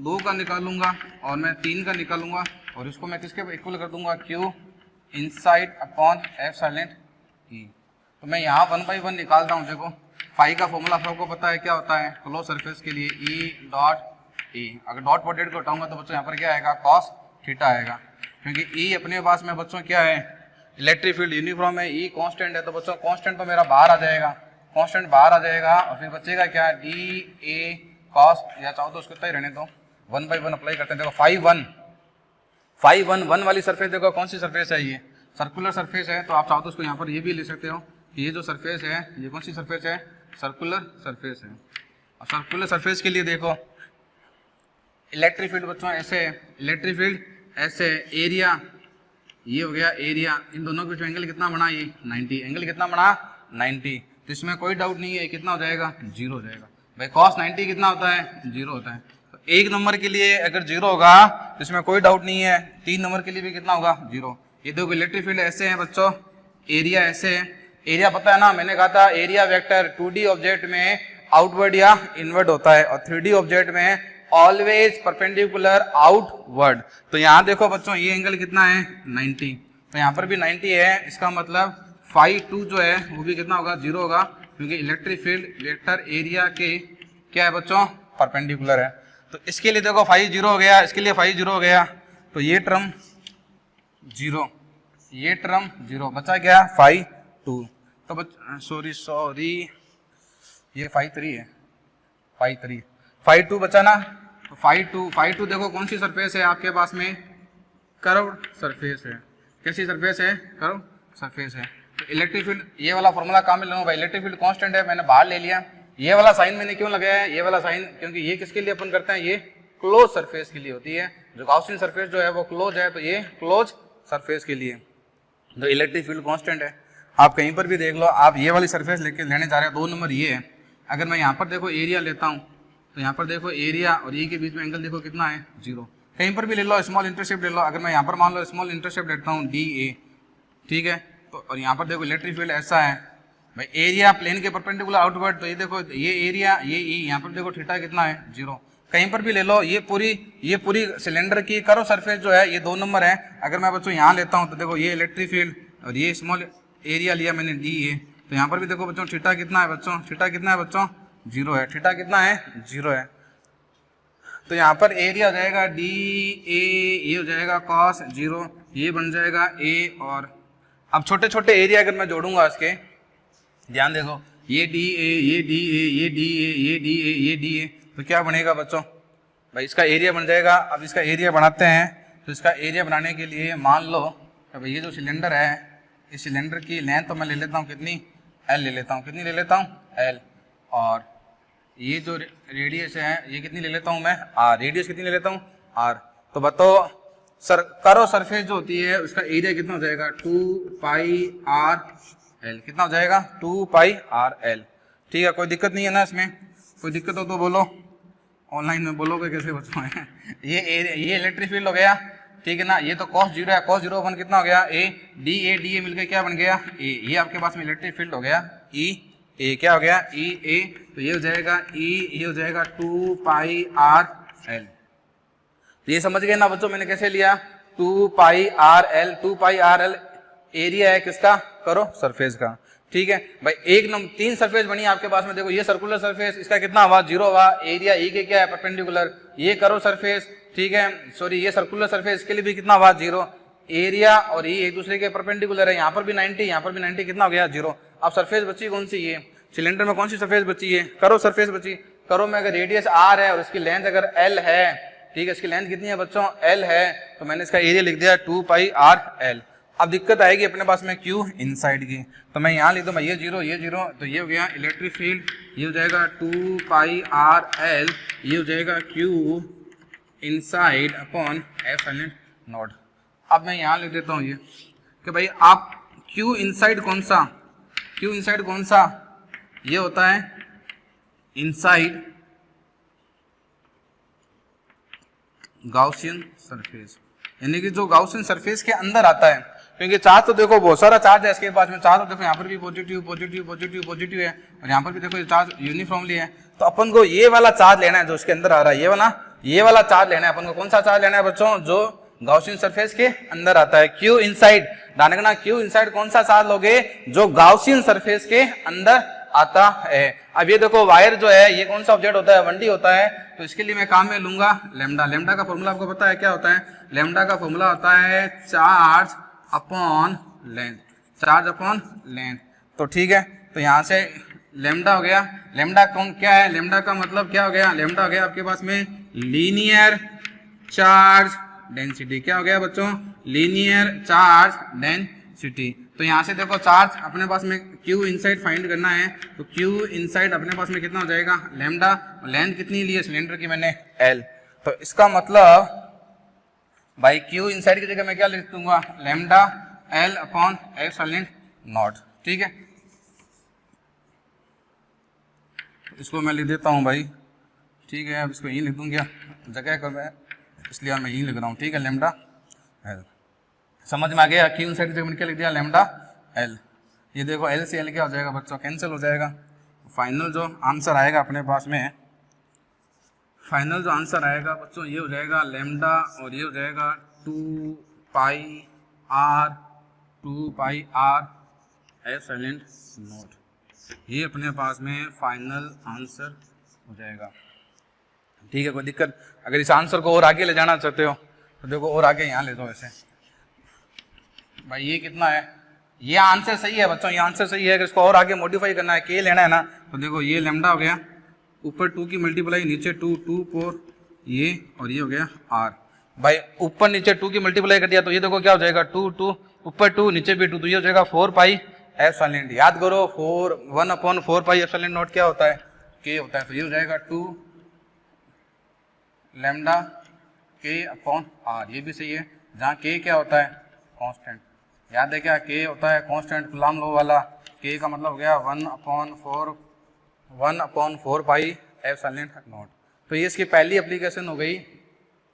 2 का निकालूंगा और मैं 3 का निकालूंगा और इसको मैं किसके इक्वल कर दूंगा, Q inside upon F silent E। तो मैं यहाँ 1 by 1 निकालता हूँ। देखो फाई का फॉर्मूला सबको पता है क्या होता है, क्लोज सरफेस के लिए E डॉट E। अगर डॉट प्रोडक्ट को हटाऊंगा तो बच्चों यहाँ पर क्या आएगा, कॉस थीटा आएगा, क्योंकि E अपने पास में बच्चों क्या है, इलेक्ट्रिक फील्ड यूनिफॉर्म है, E कांस्टेंट है, तो बच्चों कांस्टेंट तो मेरा बाहर आ जाएगा, कांस्टेंट बाहर आ जाएगा और फिर बचेगा क्या, डी ए कॉस, या चाहो तो उसको ही रहने दो, 1 by 1 अप्लाई करते हैं। देखो फाई वन वाली सरफेस देखो कौन सी सरफेस है, ये सर्कुलर सरफेस है। तो आप चाहो तो उसको यहाँ पर ये भी ले सकते हो, ये जो सरफेस है ये कौन सी सरफेस है, सर्कुलर सरफेस है। और सर्कुलर सरफेस के लिए देखो इलेक्ट्रिक फील्ड बच्चों ऐसे है, इलेक्ट्रिक फील्ड ऐसे, एरिया ये हो गया एरिया, इन दोनों के बीच एंगल कितना बना, ये 90, एंगल कितना बना 90। तो इसमें कोई डाउट नहीं है, कितना हो जाएगा, 0 हो जाएगा भाई। cos 90 कितना होता है, 0 होता है। तो एक नंबर के लिए अगर 0 होगा तो इसमें कोई डाउट नहीं है, 3 नंबर के लिए भी कितना होगा, 0। ये देखो इलेक्ट्रिक फील्ड ऐसे है बच्चों, एरिया ऐसे है, एरिया पता है ना, मैंने कहा था एरिया वेक्टर 2D ऑब्जेक्ट में आउटवर्ड या इनवर्ड होता है और 3D ऑब्जेक्ट में ऑलवेज परपेंडिकुलर आउटवर्ड। तो यहाँ देखो बच्चों ये एंगल कितना है, 90, तो यहाँ पर भी 90 है, इसका मतलब फाई 2 जो है वो भी कितना होगा, 0 होगा, क्योंकि इलेक्ट्रिक फील्ड वेक्टर एरिया के क्या है बच्चों, परपेंडिकुलर है। तो इसके लिए देखो फाई 0 हो गया, इसके लिए फाई 0 हो गया, तो ये टर्म 0, ये टर्म 0, बचा क्या, फाई 2। तो सॉरी ये फाई 3 है, फाई 2 बचा ना। तो फाई 2 देखो कौन सी सरफेस है आपके पास में, कर्व्ड सरफेस है। कैसी सरफेस है, कर्व सरफेस है। तो इलेक्ट्रिक फील्ड, ये वाला फॉर्मूला काम में लूँगा भाई, इलेक्ट्रिक फील्ड कांस्टेंट है, मैंने बाहर ले लिया। ये वाला साइन मैंने क्यों लगाया है, ये वाला साइन, क्योंकि ये किसके लिए अपन करते हैं, ये क्लोज सरफेस के लिए होती है। जो गॉसियन सरफेस जो है वो क्लोज है, तो ये क्लोज सरफेस के लिए तो इलेक्ट्रिक फील्ड कांस्टेंट है। आप कहीं पर भी देख लो, आप ये वाली सरफेस लेने जा रहे हैं, 2 नंबर ये है। अगर मैं यहाँ पर देखो एरिया लेता हूँ, तो यहाँ पर देखो एरिया और ये के बीच में एंगल देखो कितना है, 0। कहीं पर भी ले लो, स्मॉल इंटरसेप्ट ले लो। अगर मैं यहाँ पर मान लो स्मॉल इंटरसेप्ट लेता हूँ DA, ठीक है, तो और यहाँ पर देखो इलेक्ट्रिक फील्ड ऐसा है भाई, एरिया प्लेन के परपेंडिकुलर आउटवर्ड, तो ये देखो ये एरिया, ये यहाँ पर देखो थीटा कितना है, 0। कहीं पर भी ले लो, ये पूरी सिलेंडर की कर्व सरफेस जो है ये 2 नंबर है। अगर मैं बच्चों यहाँ लेता हूँ तो देखो ये इलेक्ट्रिक फील्ड और ये स्मॉल एरिया लिया मैंने DA, तो यहाँ पर भी देखो बच्चों थीटा कितना है बच्चों, थीटा कितना है बच्चों, 0 है। थीटा कितना है, 0 है। तो यहाँ पर एरिया हो जाएगा DA, ये हो जाएगा cos 0, ये बन जाएगा A। और अब छोटे छोटे एरिया अगर मैं जोड़ूंगा इसके, ध्यान देखो, ये DA, ये DA, ये DA, ये DA, ये DA, तो क्या बनेगा बच्चों भाई, इसका एरिया बन जाएगा। अब इसका एरिया बनाते हैं, तो इसका एरिया बनाने के लिए मान लो कि भाई ये जो सिलेंडर है, इस सिलेंडर की लेंथ तो मैं ले लेता हूँ कितनी, L ले लेता हूँ। कितनी ले लेता हूँ, L। और ये जो रेडियस है ये कितनी ले लेता हूँ मैं, R। रेडियस कितनी ले लेता हूँ, R। तो बताओ कर्व सरफेस जो होती है उसका एरिया कितना हो जाएगा, 2 पाई R L। कितना हो जाएगा, 2 पाई R L। ठीक है, कोई दिक्कत नहीं है ना इसमें, कोई दिक्कत हो तो बोलो, ऑनलाइन में बोलोगे कैसे बच्चों है। ये इलेक्ट्रिक फील्ड हो गया, ठीक है ना। ये तो cos 0 है, cos 0 अपन कितना हो गया, DA मिलकर क्या बन गया, A। ये आपके पास में इलेक्ट्रिक फील्ड हो गया, A क्या हो गया, EA। तो ये हो जाएगा ये हो जाएगा 2 पाई R L। तो ये समझ गए ना बच्चों मैंने कैसे लिया, 2 पाई R L। 2 पाई R L एरिया है किसका, करो सरफेस का। ठीक है भाई, 3 सरफेस बनी आपके पास में। देखो ये सर्कुलर सरफेस, इसका कितना हुआ, 0 हुआ। एरिया E के क्या है, परपेंडिकुलर। ये करो सरफेस, ठीक है, सॉरी ये सर्कुलर सरफेस, इसके लिए भी कितना हुआ, 0। एरिया और E एक दूसरे के परपेंडिकुलर है, यहाँ पर भी 90, यहाँ पर भी 90, कितना हो गया, 0। अब सरफेस बची कौन सी, ये सिलेंडर में कौन सी सरफेस बची है, करो सरफेस बची। करो में अगर रेडियस R है और इसकी लेंथ अगर L है, ठीक है, इसकी लेंथ कितनी है बच्चों, L है, तो मैंने इसका एरिया लिख दिया 2 पाई R L। अब दिक्कत आएगी अपने पास में Q इनसाइड की, तो मैं यहाँ लिख दूँ ये 0 ये 0, तो ये हो गया इलेक्ट्रिक फील्ड, ये हो जाएगा 2 पाई R L, ये हो जाएगा Q inside upon F not. अब मैं यहाँ लिख देता हूँ ये कि भाई आप Q इनसाइड कौन सा, ये होता है इनसाइड गॉसियन सरफेस, यानी कि जो गॉसियन सरफेस के अंदर आता है। क्योंकि चार्ज तो देखो बहुत सारा चार्ज है इसके पास में, चार्ज तो देखो यहाँ पर भी पॉजिटिव है और यहाँ पर भी देखो ये चार्ज यूनिफॉर्मली है। तो अपन को ये वाला चार्ज लेना है जो इसके अंदर आ रहा है, ये वाला चार्ज लेना है अपन को। कौन सा चार्ज लेना है बच्चों, जो गॉसियन सरफेस के अंदर आता है। Q इनसाइड, ध्यान रखना, Q इनसाइड कौन सा चार्ज लोगे, जो गॉसियन सरफेस के अंदर आता है। अब ये देखो वायर जो है ये कौन सा ऑब्जेक्ट होता है, 1D होता है, तो इसके लिए मैं काम में लूंगा लैम्डा। लैम्डा का फॉर्मूला आपको पता है क्या होता है, लैम्डा का फॉर्मूला होता है charge upon length, charge upon length. तो ठीक है, तो यहाँ से लैम्डा हो गया। लैम्डा कौन क्या है, लैम्डा का मतलब क्या हो गया, लैम्डा हो गया आपके पास में लीनियर चार्ज डेंसिटी। क्या हो गया बच्चों, लीनियर चार्ज डेंसिटी। तो यहाँ से देखो चार्ज अपने पास में Q इनसाइड फाइंड करना है, तो Q इनसाइड अपने पास में कितना हो जाएगा, लैम्डा। लेंथ कितनी ली है सिलेंडर की मैंने, L। तो इसका मतलब भाई Q इनसाइड की जगह मैं क्या लिख दूंगा, lambda L upon epsilon naught. ठीक है, इसको मैं लिख देता हूँ भाई, ठीक है। अब इसको यहीं लिख दूंगा, जगह कम है इसलिए मैं यहीं लिख रहा हूँ, ठीक है, लैम्डा L। समझ में आ गया, Q इनसाइड की जगह मैंने क्या लिख दिया, लैम्डा L। ये देखो L से L क्या हो जाएगा बच्चों, कैंसिल हो जाएगा। फाइनल जो आंसर आएगा अपने पास में, फाइनल जो आंसर आएगा बच्चों ये हो जाएगा लैम्डा और ये हो जाएगा 2 पाई R एज साइलेंट नोट। ये अपने पास में फाइनल आंसर हो जाएगा। ठीक है, कोई दिक्कत? अगर इस आंसर को और आगे ले जाना चाहते हो तो देखो और आगे यहाँ ले दो ऐसे। भाई ये कितना है, ये आंसर सही है बच्चों, ये आंसर सही है। अगर इसको और आगे मॉडिफाई करना है, के लेना है ना, तो देखो ये लैम्डा हो गया, ऊपर 2 की मल्टीप्लाई, नीचे 2, 2 4 ये, और ये हो गया r। भाई ऊपर नीचे 2 की मल्टीप्लाई कर दिया तो ये देखो क्या हो जाएगा, 2 2 ऊपर 2 नीचे भी 2, तो ये हो जाएगा 4 पाई एप्सिलॉन। याद करो 1/4 पाई एप्सिलॉन नॉट क्या होता है, k होता है। तो ये हो जाएगा 2 लैम्डा k अपॉन r। ये भी सही है, जहाँ k क्या होता है, कांस्टेंट। याद है क्या, k होता है कांस्टेंट, कुलाम लॉ वाला। k का मतलब हो गया 1/4 पाई एप्सिलॉन नॉट। तो ये इसकी पहली एप्लीकेशन हो गई,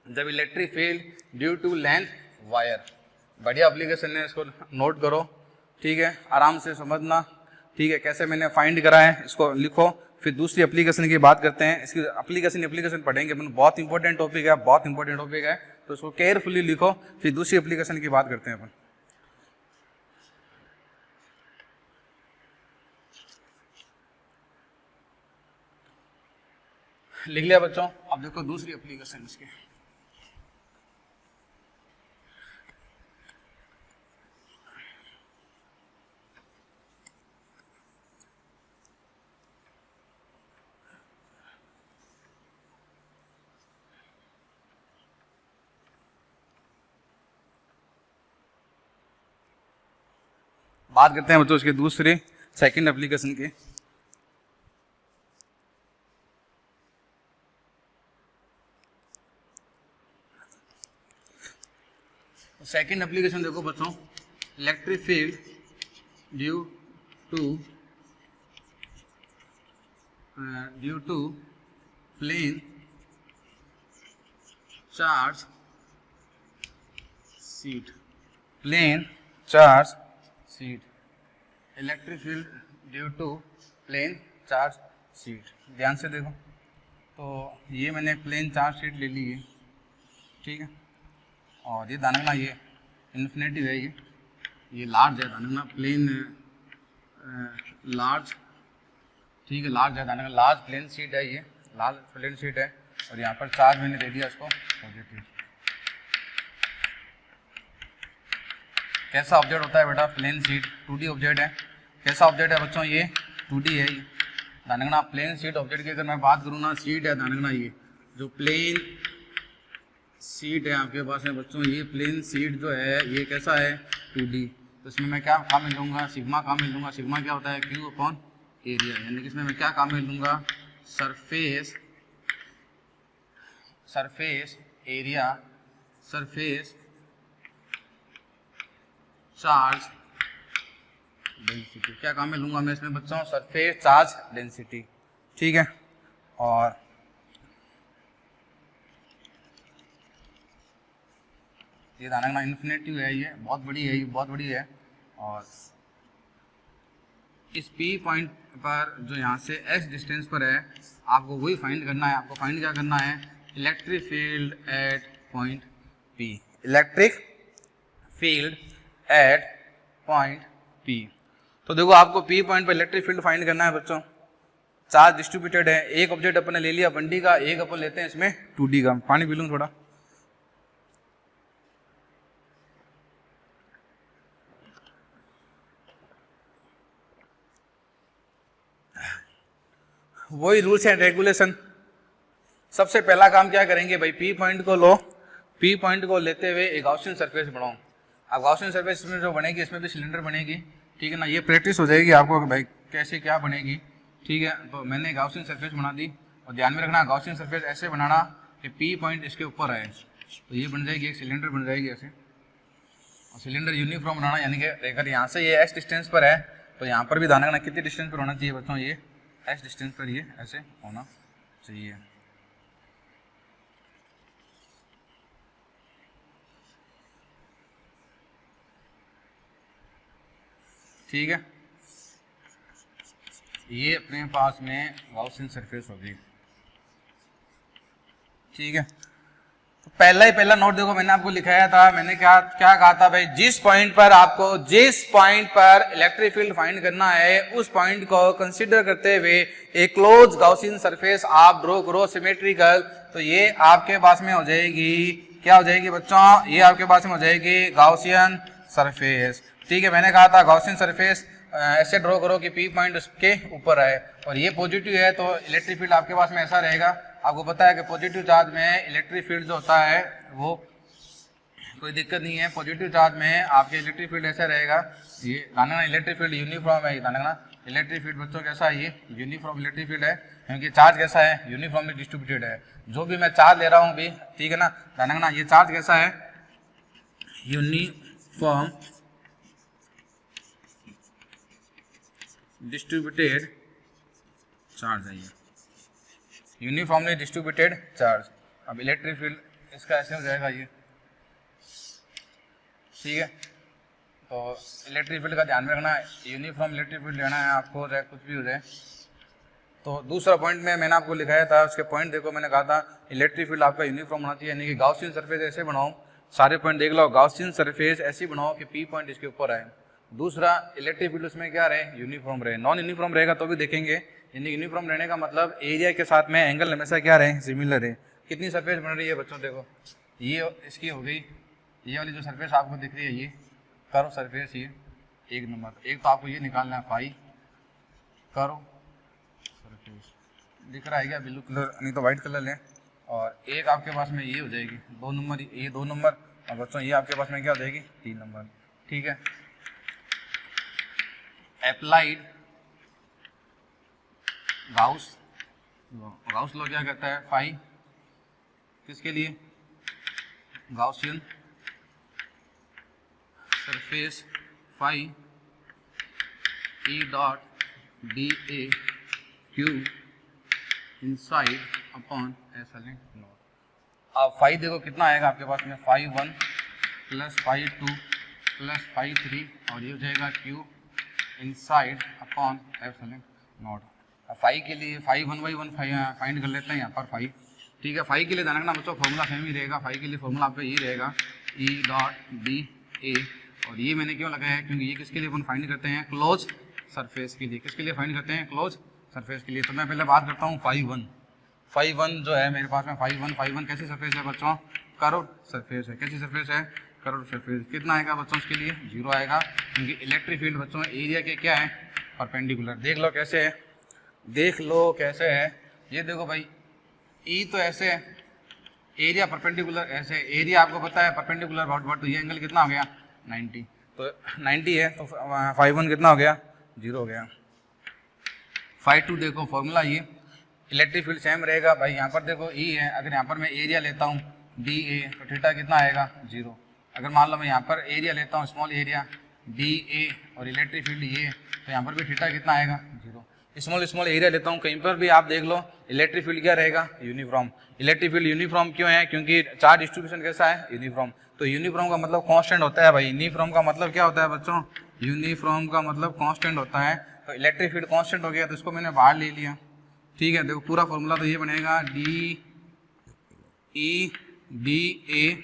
जब electric field due to length wire. बढ़िया एप्लीकेशन है, इसको नोट करो। ठीक है, आराम से समझना। ठीक है, कैसे मैंने फाइंड करा है इसको लिखो। फिर दूसरी एप्लीकेशन की बात करते हैं, इसकी एप्लीकेशन पढ़ेंगे अपन। बहुत इंपॉर्टेंट टॉपिक है, बहुत इंपॉर्टेंट टॉपिक है, तो इसको केयरफुली लिखो। फिर दूसरी एप्लीकेशन की बात करते हैं अपन। लिख लिया बच्चों? अब देखो दूसरी एप्लीकेशन इसके। बात करते हैं बच्चों इसके दूसरे सेकंड एप्लीकेशन की। सेकंड एप्लीकेशन देखो बच्चों, electric field due to plane charge sheet. Plane charge sheet, electric field due to plane charge sheet. ध्यान से देखो, तो ये मैंने प्लेन चार्ज शीट ले ली है। ठीक है, और ये दानगना ये इन्फिनिटी है, ये लार्ज है दानगना, प्लेन लार्ज। ठीक है, लार्ज है दानगना, लार्ज प्लेन शीट है, ये लार्ज प्लेन शीट है। और यहाँ पर चार्ज मैंने दे दिया इसको पॉजिटिव। कैसा ऑब्जेक्ट होता है बेटा, प्लेन शीट 2D ऑब्जेक्ट है। कैसा ऑब्जेक्ट है बच्चों, ये 2D है। ये दानगना प्लेन शीट ऑब्जेक्ट की अगर मैं बात करूँ ना, शीट है दानगना, ये जो प्लेन शीट है आपके पास है बच्चों, ये प्लेन शीट जो है ये कैसा है, 2D। तो इसमें मैं क्या काम में लूँगा, सिग्मा काम में लूँगा। सिग्मा क्या होता है, Q अपॉन एरिया। यानी कि इसमें मैं क्या काम में लूँगा, surface area, surface charge density. क्या काम में लूँगा मैं इसमें बच्चों, सरफेस चार्ज डेंसिटी। ठीक है, और ये दानगना इन्फिनिटी है, ये बहुत बड़ी है, ये बहुत बड़ी है। और इस P पॉइंट पर जो यहाँ से x डिस्टेंस पर है, आपको वही फाइंड करना है। आपको फाइंड क्या करना है, electric field at point P। Electric field at point P। तो देखो आपको P पॉइंट पर इलेक्ट्रिक फील्ड फाइंड करना है बच्चों। चार्ज डिस्ट्रीब्यूटेड है, एक ऑब्जेक्ट अपन ने ले लिया 1D का, एक अपन लेते हैं इसमें 2D का। पानी पी लूँ थोड़ा। वही रूल्स एंड रेगुलेशन। सबसे पहला काम क्या करेंगे भाई, P पॉइंट को लो। P पॉइंट को लेते हुए एक गॉसियन सरफेस बनाओ। अब गॉसियन सरफेस में जो बनेगी, इसमें भी सिलेंडर बनेगी। ठीक है ना, ये प्रैक्टिस हो जाएगी आपको कि भाई कैसे क्या बनेगी। ठीक है, तो मैंने गॉसियन सरफेस बना दी। और ध्यान में रखना, गॉसियन सरफेस ऐसे बनाना कि P पॉइंट इसके ऊपर आए। तो ये बन जाएगी एक सिलेंडर बन जाएगी ऐसे। और सिलेंडर यूनिफॉर्म बनाना, यानी कि अगर यहाँ से ये x डिस्टेंस पर है तो यहाँ पर भी दाना कितनी डिस्टेंस पर होना चाहिए बच्चों, ये x डिस्टेंस पर ये ऐसे होना चाहिए। ठीक है, ये अपने पास में गॉसियन सरफेस होगी। ठीक है, पहला नोट देखो मैंने आपको लिखाया था, मैंने क्या क्या कहा था भाई, जिस पॉइंट पर इलेक्ट्रिक फील्ड फाइंड करना है उस पॉइंट को कंसीडर करते हुए एक क्लोज गॉसियन सरफेस आप ड्रॉ करो सिमेट्रिकल, तो ये आपके पास में हो जाएगी, क्या हो जाएगी बच्चों, ये आपके पास में हो जाएगी गॉसियन सरफेस। ठीक है, मैंने कहा था गॉसियन सरफेस ऐसे ड्रॉ करो कि पी पॉइंट उसके ऊपर आए और ये पॉजिटिव है तो इलेक्ट्रिक फील्ड आपके पास में ऐसा रहेगा। आपको पता है कि पॉजिटिव चार्ज में इलेक्ट्रिक फील्ड जो होता है वो कोई दिक्कत नहीं है, पॉजिटिव चार्ज में आपके इलेक्ट्रिक फील्ड ऐसा रहेगा, ये दाना इलेक्ट्रिक फील्ड यूनिफॉर्म है, दाना इलेक्ट्रिक फील्ड बच्चों कैसा है, ये यूनिफॉर्म इलेक्ट्रिक फील्ड है क्योंकि चार्ज कैसा है, यूनिफॉर्मली डिस्ट्रीब्यूटेड है। जो भी मैं चार्ज ले रहा हूँ भी, ठीक है ना दाना, ये चार्ज कैसा है, यूनिफॉर्म डिस्ट्रीब्यूटेड चार्ज है, ये यूनिफॉर्मली डिस्ट्रीब्यूटेड चार्ज। अब इलेक्ट्रिक फील्ड इसका ऐसे हो जाएगा ये, ठीक है, तो इलेक्ट्रिक फील्ड का ध्यान में रखना है, यूनिफॉर्म इलेक्ट्रिक फील्ड लेना है आपको, चाहे कुछ भी हो जाए। तो दूसरा पॉइंट में मैंने आपको लिखाया था, उसके पॉइंट देखो, मैंने कहा था इलेक्ट्रिक फील्ड आपका यूनिफॉर्म होना चाहिए, यानी कि गॉसियन सरफेस ऐसे बनाओ, सारे पॉइंट देख लो, गॉसियन सरफेस ऐसी बनाओ कि पी पॉइंट इसके ऊपर आए। दूसरा इलेक्ट्रिक फील्ड उसमें क्या रहे, यूनिफॉर्म रहे, नॉन यूनिफॉर्म रहेगा तो भी देखेंगे, यानी यूनिफॉर्म रहने का मतलब एरिया के साथ में एंगल हमेशा क्या रहे, सिमिलर है। कितनी सरफेस बन रही है बच्चों, देखो ये इसकी हो गई, ये वाली जो सरफेस आपको दिख रही है ये कर्व सरफेस, ये एक नंबर, एक तो आपको ये निकालना है फाई कर्व सरफेस, दिख रहा है क्या, ब्लू कलर नहीं तो वाइट कलर लें, और एक आपके पास में ये हो जाएगी 2 नंबर, ये 2 नंबर, और बच्चों ये आपके पास में क्या हो जाएगी 3 नंबर। ठीक है, एप्लाइड गाउस लॉ क्या कहता है, फाई किसके लिए, Gaussian surface phi E dot D A Q inside upon epsilon naught. अब फाई देखो कितना आएगा आपके पास में, phi 1 plus phi 2 plus phi 3 और ये हो जाएगा Q inside upon epsilon naught. Phi के लिए फाई 1/1 फाइंड कर लेते हैं यहाँ पर फाई, ठीक है, फाई के लिए ध्यान रखना बच्चों फॉर्मूला सेम ही रहेगा, फाई के लिए फॉर्मूला आपका ये रहेगा ई डॉट डी ए, और ये मैंने क्यों लगाया है क्योंकि ये किसके लिए अपन फाइंड करते हैं, क्लोज सरफेस के लिए, किसके लिए फाइंड करते हैं, क्लोज सरफेस के लिए। तो मैं पहले बात करता हूँ फाई 1 जो है मेरे पास में, फाई वन कैसी सरफेस है बच्चों, कर्व्ड सरफेस है, कैसी सरफेस है, कर्व्ड सरफेस। कितना आएगा बच्चों उसके लिए, 0 आएगा, क्योंकि इलेक्ट्रिक फील्ड बच्चों एरिया के क्या है, परपेंडिकुलर। देख लो कैसे है, देख लो कैसे है, ये देखो भाई ई तो ऐसे है, एरिया परपेंडिकुलर ऐसे, एरिया आपको पता है परपेंडिकुलर बट, तो ये एंगल कितना हो गया 90, तो 90 है, तो फाई 1 कितना हो गया 0 हो गया। फाई 2 देखो फॉर्मूला ये, इलेक्ट्रिक फील्ड सेम रहेगा भाई, यहाँ पर देखो ई है, अगर यहाँ पर मैं एरिया लेता हूँ डी ए तो थीटा कितना आएगा 0। अगर मान लो मैं यहाँ पर एरिया लेता हूँ स्मॉल एरिया डी ए और इलेक्ट्रिक फील्ड ये, तो यहाँ पर भी थीटा कितना आएगा 0। स्मॉल एरिया लेता हूँ, कहीं पर भी आप देख लो इलेक्ट्रिक फील्ड क्या रहेगा, यूनिफॉर्म। इलेक्ट्रिक फील्ड यूनिफॉर्म क्यों है, क्योंकि चार्ज डिस्ट्रीब्यूशन कैसा है, यूनिफॉर्म। तो यूनिफॉर्म का मतलब कांस्टेंट होता है भाई, यूनिफॉर्म का मतलब क्या होता है बच्चों, यूनिफॉर्म का मतलब कांस्टेंट होता है। तो इलेक्ट्रिक फील्ड कांस्टेंट हो गया, तो इसको मैंने बाहर ले लिया, ठीक है। देखो पूरा फॉर्मूला तो ये बनेगा D E D A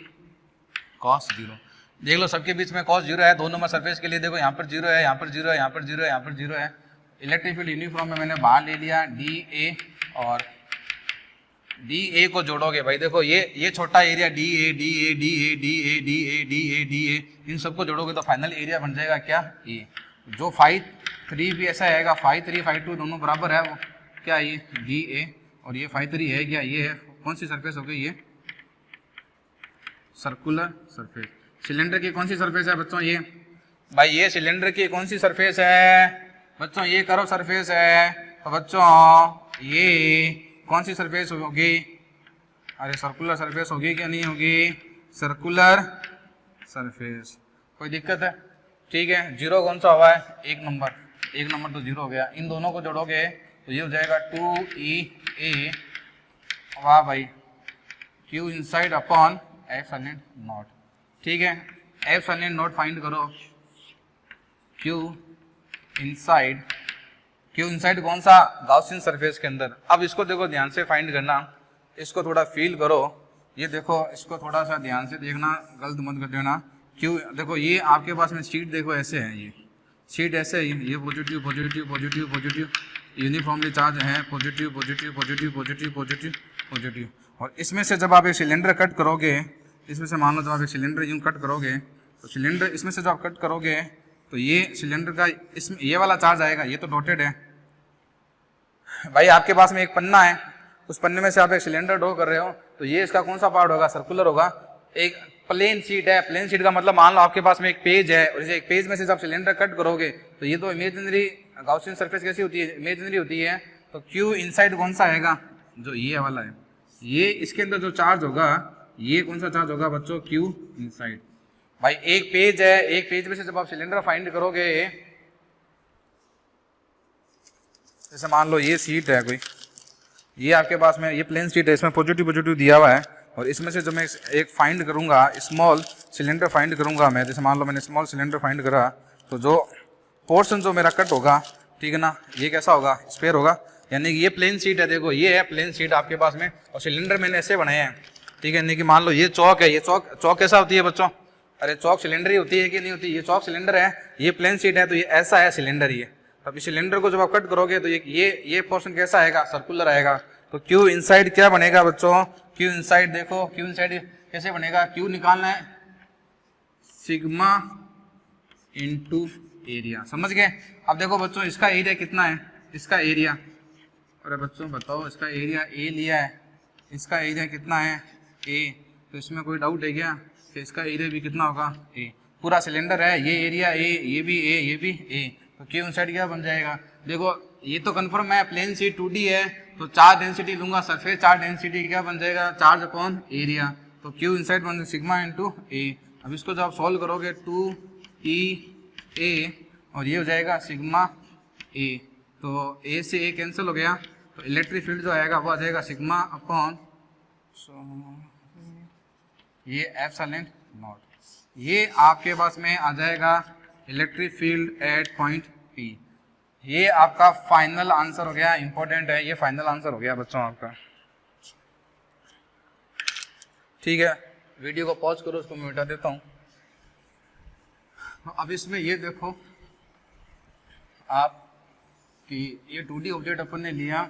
cos 0। देख लो सबके बीच में कॉस 0 है, 2 नंबर सरफेस के लिए देखो यहाँ पर 0 है, यहाँ पर 0 है, यहाँ पर 0 है, यहाँ पर 0 है। इलेक्ट्रिक फील्ड यूनिफॉर्म में मैंने बाहर ले लिया डी ए, और डी ए को जोड़ोगे भाई, देखो ये छोटा area D A D A D A D A D A D A D A, इन सबको जोड़ोगे तो फाइनल एरिया बन जाएगा क्या, ए। जो फाई 3 भी ऐसा आएगा, फाई 3 फाई 2 दोनों बराबर है, वो क्या ये डी ए, और ये फाई 3 है क्या, ये है कौन सी सरफेस हो गई, ये सर्कुलर सरफेस। सिलेंडर की कौन सी सरफेस है बच्चों, ये भाई ये सिलेंडर की कौन सी सरफेस है बच्चों, ये कर्व सरफेस है। तो बच्चों ये कौन सी सरफेस होगी, अरे सर्कुलर सरफेस होगी क्या नहीं होगी, सर्कुलर सरफेस। कोई दिक्कत है, ठीक है। 0 कौन सा हुआ है, 1 नंबर तो 0 हो गया। इन दोनों को जोड़ोगे तो ये हो जाएगा 2EA, वाह भाई, Q inside upon epsilon naught, ठीक है। एप्सिलॉन नॉट फाइंड करो, Q इनसाइड कौन सा, गॉसियन सरफेस के अंदर। अब इसको देखो ध्यान से फाइंड करना, इसको थोड़ा फील करो, ये देखो, इसको थोड़ा सा ध्यान से देखना, गलत मत कर देना। क्यों, देखो ये आपके पास में शीट देखो ऐसे है, ये शीट ऐसे है, ये positive positive positive positive uniformly charge है, positive positive positive positive positive positive. और इसमें से जब आप एक सिलेंडर कट करोगे, इसमें से मान लो जब आप एक सिलेंडर यूँ कट करोगे, तो सिलेंडर इसमें से जब आप कट करोगे तो ये सिलेंडर का इसमें ये वाला चार्ज आएगा, ये तो डॉटेड है भाई। आपके पास में एक पन्ना है, उस पन्ने में से आप एक सिलेंडर ड्रॉ कर रहे हो, तो ये इसका कौन सा पार्ट होगा, सर्कुलर होगा। एक प्लेन शीट है, प्लेन शीट का मतलब मान लो आपके पास में एक पेज है, और इसे एक पेज में से जब सिलेंडर कट करोगे तो ये तो इमेजिनरी गाउसियन सरफेस कैसी होती है, इमेजिनरी होती है। तो क्यू इनसाइड कौन सा आएगा, जो ये वाला है, ये इसके अंदर जो चार्ज होगा ये कौन सा चार्ज होगा बच्चों, क्यू इनसाइड। भाई एक पेज है, एक पेज में से जब आप सिलेंडर फाइंड करोगे, जैसे मान लो ये शीट है कोई, ये आपके पास में ये प्लेन शीट है, इसमें पॉजिटिव पॉजिटिव दिया हुआ है, और इसमें से जब मैं एक फाइंड करूंगा, स्मॉल सिलेंडर फाइंड करूंगा मैं, जैसे मान लो मैंने स्मॉल सिलेंडर फाइंड करा, तो जो पोर्शन जो मेरा कट होगा, ठीक है ना, ये कैसा होगा, स्क्वायर होगा। यानी कि ये प्लेन शीट है, देखो ये है प्लेन शीट आपके पास में, और सिलेंडर मैंने ऐसे बनाए हैं, ठीक है। यानी कि मान लो ये चौक है, ये चौक कैसा होती है बच्चों, अरे चौक सिलेंडर ही होती है कि नहीं होती, ये चौक सिलेंडर है, ये प्लेन शीट है, तो ये ऐसा है सिलेंडर ये। अब इस सिलेंडर को जब आप कट करोगे तो ये पोर्शन कैसा आएगा, सर्कुलर आएगा। तो क्यू इनसाइड क्या बनेगा बच्चों, क्यू इनसाइड देखो, क्यू इनसाइड कैसे बनेगा, क्यू निकालना है सिग्मा इनटू एरिया, समझ गए। अब देखो बच्चों इसका एरिया कितना है, इसका एरिया, अरे बच्चों बताओ इसका एरिया ए लिया है, इसका एरिया कितना है ए, तो इसमें कोई डाउट है क्या कि इसका एरिया भी कितना होगा ए, पूरा सिलेंडर है, ये एरिया ए, ये भी ए, ये भी ए, तो क्यू इनसाइड क्या बन जाएगा, देखो ये तो कंफर्म है, प्लेन शीट 2D है, तो चार्ज डेंसिटी लूंगा, सरफेस चार्ज डेंसिटी क्या बन जाएगा, चार्ज अपॉन एरिया, तो क्यू इनसाइड बन जाएगा सिग्मा इनटू ए। अब इसको जब आप सॉल्व करोगे 2E A, और ये हो जाएगा सिग्मा ए, तो ए से ए कैंसिल हो गया, तो इलेक्ट्रिक फील्ड जो आएगा वो आ जाएगा सिग्मा अपॉन ये एप्सिलॉन नॉट, ये आपके पास में आ जाएगा electric field at point P। ये आपका फाइनल आंसर हो गया, इंपॉर्टेंट है, ये फाइनल आंसर हो गया बच्चों आपका, ठीक है। वीडियो को पॉज करो, उसको मैं मिटा देता हूँ। अब इसमें ये देखो आप कि ये 2D ऑब्जेक्ट अपन ने लिया,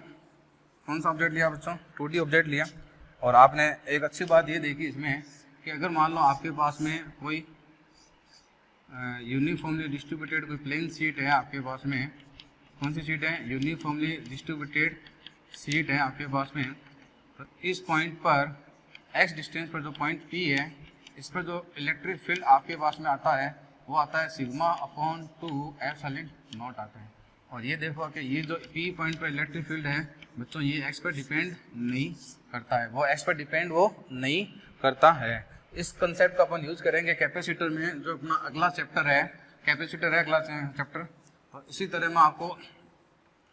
कौन सा ऑब्जेक्ट लिया बच्चों, 2D ऑब्जेक्ट लिया, और आपने एक अच्छी बात ये देखी इसमें कि अगर मान लो आपके पास में कोई यूनिफॉर्मली डिस्ट्रीब्यूटेड कोई प्लेन शीट है आपके पास में, कौन सी शीट है, यूनिफॉर्मली डिस्ट्रीब्यूटेड शीट है आपके पास में, तो इस पॉइंट पर x डिस्टेंस पर जो पॉइंट P है, इस पर जो इलेक्ट्रिक फील्ड आपके पास में आता है वो आता है सिग्मा अपॉन 2 एप्सिलॉन नॉट आता है। और ये देखो कि ये जो P पॉइंट पर इलेक्ट्रिक फील्ड है बच्चों, ये x पर डिपेंड नहीं करता है, वो x पर डिपेंड वो नहीं करता है। इस कंसेप्ट का अपन यूज करेंगे कैपेसिटर में, जो अपना अगला चैप्टर है, कैपेसिटर है अगला चैप्टर, तो इसी तरह में आपको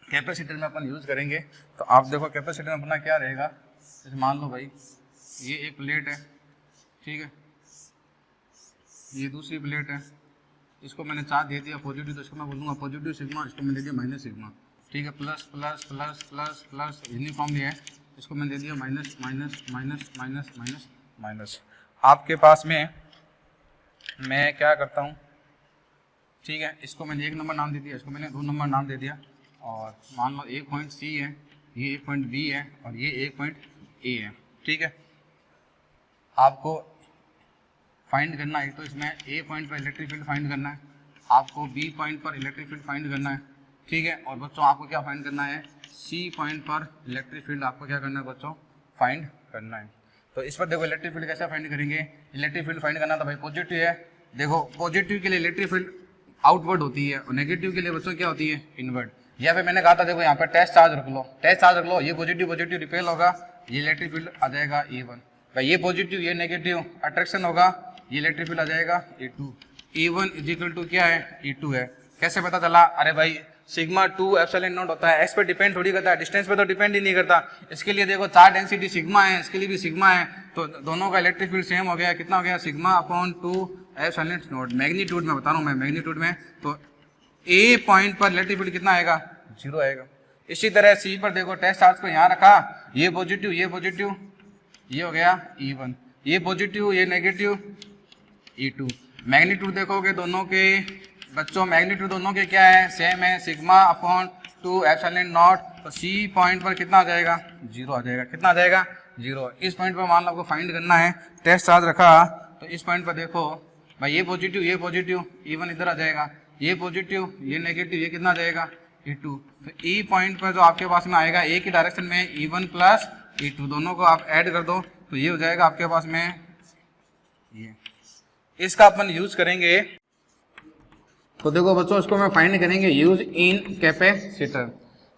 कैपेसिटर में अपन यूज करेंगे। तो आप देखो कैपेसिटर में अपना क्या रहेगा, जैसे मान लो भाई ये एक प्लेट है, ठीक है, ये दूसरी प्लेट है, इसको मैंने चार्ज दे दिया पॉजिटिव, तो इसको मैं बोलूँगा पॉजिटिव सिग्मा, इसको मैंने दे दिया माइनस सिग्मा, ठीक है, plus plus plus plus plus uniformly है, इसको मैंने दे दिया minus minus minus minus minus minus. आपके पास में मैं क्या करता हूँ, ठीक है, इसको मैंने 1 नंबर नाम दे दिया, इसको मैंने 2 नंबर नाम दे दिया, और मान लो एक पॉइंट C है, ये एक पॉइंट B है, और ये एक पॉइंट A है, ठीक है। आपको फाइंड करना है, तो इसमें A पॉइंट पर इलेक्ट्रिक फील्ड फाइंड करना है, आपको B पॉइंट पर इलेक्ट्रिक फील्ड फाइंड करना है, ठीक है। और बच्चों आपको क्या फाइंड करना है, C पॉइंट पर इलेक्ट्रिक फील्ड आपको क्या करना है बच्चों, फाइंड करना है। तो इस पर देखो इलेक्ट्रिक फील्ड कैसे फाइंड करेंगे, इलेक्ट्रिक फील्ड फाइंड करना तो भाई पॉजिटिव है, देखो पॉजिटिव के लिए इलेक्ट्रिक फील्ड आउटवर्ड होती है, और नेगेटिव के लिए बच्चों क्या होती है, इनवर्ड। या फिर मैंने कहा था देखो यहाँ पर टेस्ट चार्ज रख लो, टेस्ट चार्ज रख लो, ये पॉजिटिव पॉजिटिव रिपेल होगा, ये इलेक्ट्रिक फील्ड आ जाएगा A1, भाई ये पॉजिटिव ये नेगेटिव अट्रैक्शन होगा, ये इलेक्ट्रिक फील्ड आ जाएगा A2। A1 is equal to क्या है, A2 है। कैसे पता चला, अरे भाई सिग्मा 2 एप्सिलॉन नॉट होता है, x पे डिपेंड थोड़ी करता है, डिस्टेंस पे तो डिपेंड ही नहीं करता। इसके लिए देखो चार्ज डेंसिटी सिग्मा है, इसके लिए भी सिग्मा है, तो दोनों का इलेक्ट्रिक फील्ड सेम हो गया, कितना हो गया, sigma upon 2 epsilon not. Magnitude में बता रहा हूँ मैं, मैग्नीट्यूड में, तो A पॉइंट पर इलेक्ट्रिक फील्ड कितना आएगा, 0 आएगा। इसी तरह C पर देखो टेस्ट चार्ज को यहाँ रखा, ये पॉजिटिव ये पॉजिटिव ये हो गया E1, ये पॉजिटिव ये नेगेटिव E2। मैग्नीट्यूड देखोगे दोनों के बच्चों, मैग्नीट्यूड दोनों के क्या है, सेम है, सिग्मा अपॉन 2 एप्सिलॉन नॉट। तो C पॉइंट पर कितना आ जाएगा, 0 आ जाएगा। कितना आ जाएगा, 0। इस पॉइंट पर मान लो आपको फाइंड करना है, टेस्ट चार्ज रखा, तो इस पॉइंट पर देखो भाई ये पॉजिटिव E1 इधर आ जाएगा, ये पॉजिटिव ये नेगेटिव, ये कितना आ जाएगा E2। तो E पॉइंट पर जो आपके पास में आएगा एक ही डायरेक्शन में E1 प्लस E2, दोनों को आप ऐड कर दो तो ये हो जाएगा आपके पास में ये। इसका अपन यूज करेंगे, तो देखो बच्चों इसको मैं फाइंड करेंगे यूज इन कैपेसिटर।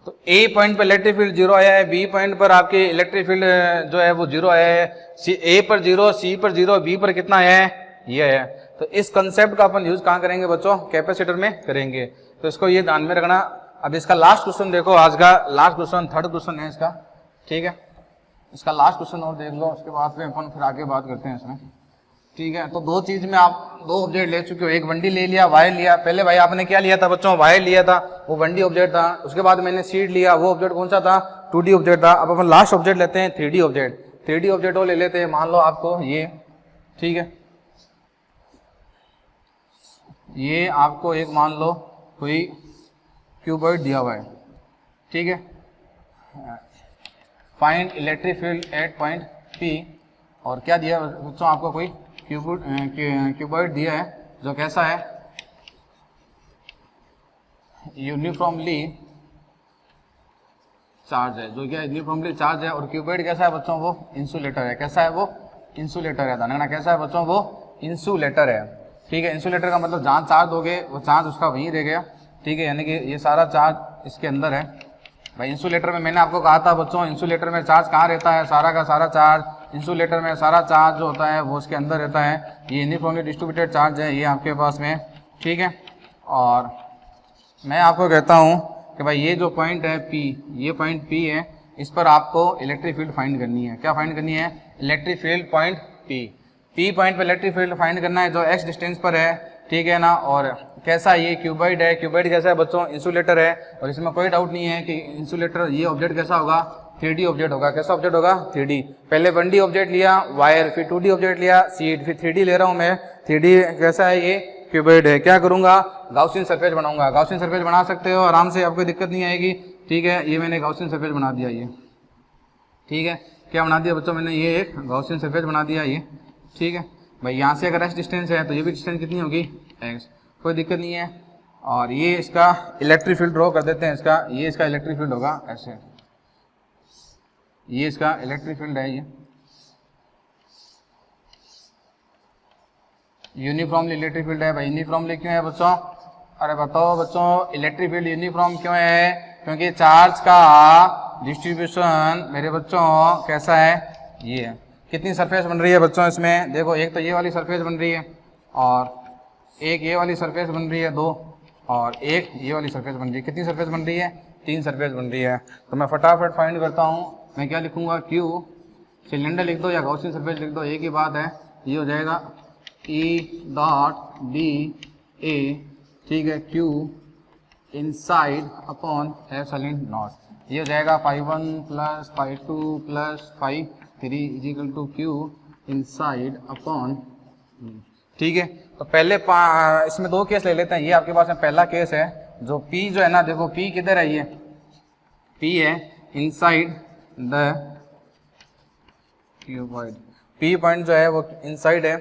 तो A पॉइंट पर इलेक्ट्रिक फील्ड 0 आया है, B पॉइंट पर आपके इलेक्ट्रिक फील्ड जो है वो 0 आया है, A पर 0, C पर 0, B पर कितना आया है, ये है। तो इस कंसेप्ट का अपन यूज कहाँ करेंगे बच्चों, कैपेसिटर में करेंगे। तो इसको ये ध्यान में रखना। अब इसका लास्ट क्वेश्चन देखो, आज का लास्ट क्वेश्चन, थर्ड क्वेश्चन है इसका, ठीक है। इसका लास्ट क्वेश्चन और देख लो, उसके बाद में अपन फिर आगे बात करते हैं इसमें, ठीक है। तो दो चीज में आप दो ऑब्जेक्ट ले चुके हो, एक 1D ले लिया, वायर लिया। पहले भाई आपने क्या लिया था बच्चों, वायर लिया था, वो 1D ऑब्जेक्ट था। उसके बाद मैंने सीड लिया, वो ऑब्जेक्ट कौन सा था, 2D ऑब्जेक्ट था। अब अपन लास्ट ऑब्जेक्ट लेते हैं 3D ऑब्जेक्ट। 3D ऑब्जेक्ट वो ले लेते हैं, मान लो आपको ये, ठीक है, ये आपको एक मान लो कोई क्यूबॉइड दिया हुआ है, ठीक है। Find electric field at point P, और क्या दिया बच्चों आपको, कोई क्यूबॉइड दिया है जो कैसा है, यूनिफॉर्मली चार्ज है, जो क्या यूनिफॉर्मली चार्ज है। और क्यूबॉइड कैसा है बच्चों, वो इंसुलेटर है। कैसा है वो, इंसुलेटर है। जानना कैसा है बच्चों, वो इंसुलेटर है, ठीक है। इंसुलेटर का मतलब जहाँ चार्ज दोगे वो चार्ज उसका वहीं रह गया, ठीक है, यानी कि ये सारा चार्ज इसके अंदर है। भाई इंसुलेटर में मैंने आपको कहा था बच्चों, इंसुलेटर में चार्ज कहाँ रहता है, सारा का सारा चार्ज इंसुलेटर में, सारा चार्ज जो होता है वो उसके अंदर रहता है। ये यूनिफॉर्मली डिस्ट्रीब्यूटेड चार्ज है ये आपके पास में, ठीक है। और मैं आपको कहता हूँ कि भाई ये जो पॉइंट है P, ये पॉइंट P है, इस पर आपको इलेक्ट्रिक फील्ड फाइंड करनी है। क्या फाइंड करनी है, electric field point P point पर इलेक्ट्रिक फील्ड फाइंड करना है, जो x डिस्टेंस पर है, ठीक है ना। और कैसा ये क्यूबॉइड है, क्यूबॉइड कैसा है बच्चों, इंसुलेटर है। और इसमें कोई डाउट नहीं है कि इंसुलेटर, ये ऑब्जेक्ट कैसा होगा, 3D ऑब्जेक्ट होगा। कैसा ऑब्जेक्ट होगा, 3D। पहले 1D ऑब्जेक्ट लिया वायर, फिर 2D ऑब्जेक्ट लिया सीड, फिर 3D ले रहा हूँ मैं। 3D कैसा है, ये क्यूबॉइड है। क्या करूँगा, गाउसियन सरफेस बनाऊंगा। गाउसियन सरफेस बना सकते हो आराम से, आपको दिक्कत नहीं आएगी, ठीक है। ये मैंने गाउसियन सरफेस बना दिया ये, ठीक है। क्या बना दिया बच्चों मैंने, ये एक गाउसियन सरफेस बना दिया ये, ठीक है। भाई यहाँ से अगर x डिस्टेंस है तो ये भी डिस्टेंस कितनी होगी, x, कोई दिक्कत नहीं है। और ये इसका इलेक्ट्रिक फील्ड ड्रॉ कर देते हैं इसका, ये इसका इलेक्ट्रिक फील्ड होगा ऐसे, ये इसका इलेक्ट्रिक फील्ड है, ये यूनिफॉर्मली इलेक्ट्रिक फील्ड है। भाई यूनिफॉर्मली क्यों है बच्चों, अरे बताओ बच्चों, इलेक्ट्रिक फील्ड यूनिफॉर्म क्यों है, क्योंकि चार्ज का डिस्ट्रीब्यूशन मेरे बच्चों कैसा है, ये है। कितनी सरफेस बन रही है बच्चों इसमें, देखो एक तो ये वाली सरफेस बन रही है, और एक ये वाली सरफेस बन रही है 2, और एक ये वाली सरफेस बन रही है। कितनी सरफेस बन रही है, 3 सरफेस बन रही है। तो मैं फटाफट फाइंड करता हूँ, मैं क्या लिखूँगा, Q, सिलेंडर लिख दो या गॉसियन सरफेस लिख दो, एक ही बात है। ये हो जाएगा E डॉट D A, ठीक है, Q inside upon epsilon naught. ये हो जाएगा φ1 plus φ2 plus φ3 equal to Q inside upon, ठीक है। तो पहले इसमें 2 केस ले लेते हैं। ये आपके पास में पहला केस है, जो P जो है ना, देखो P किधर है, ये P है inside the cuboid. P point जो है वो इनसाइड है।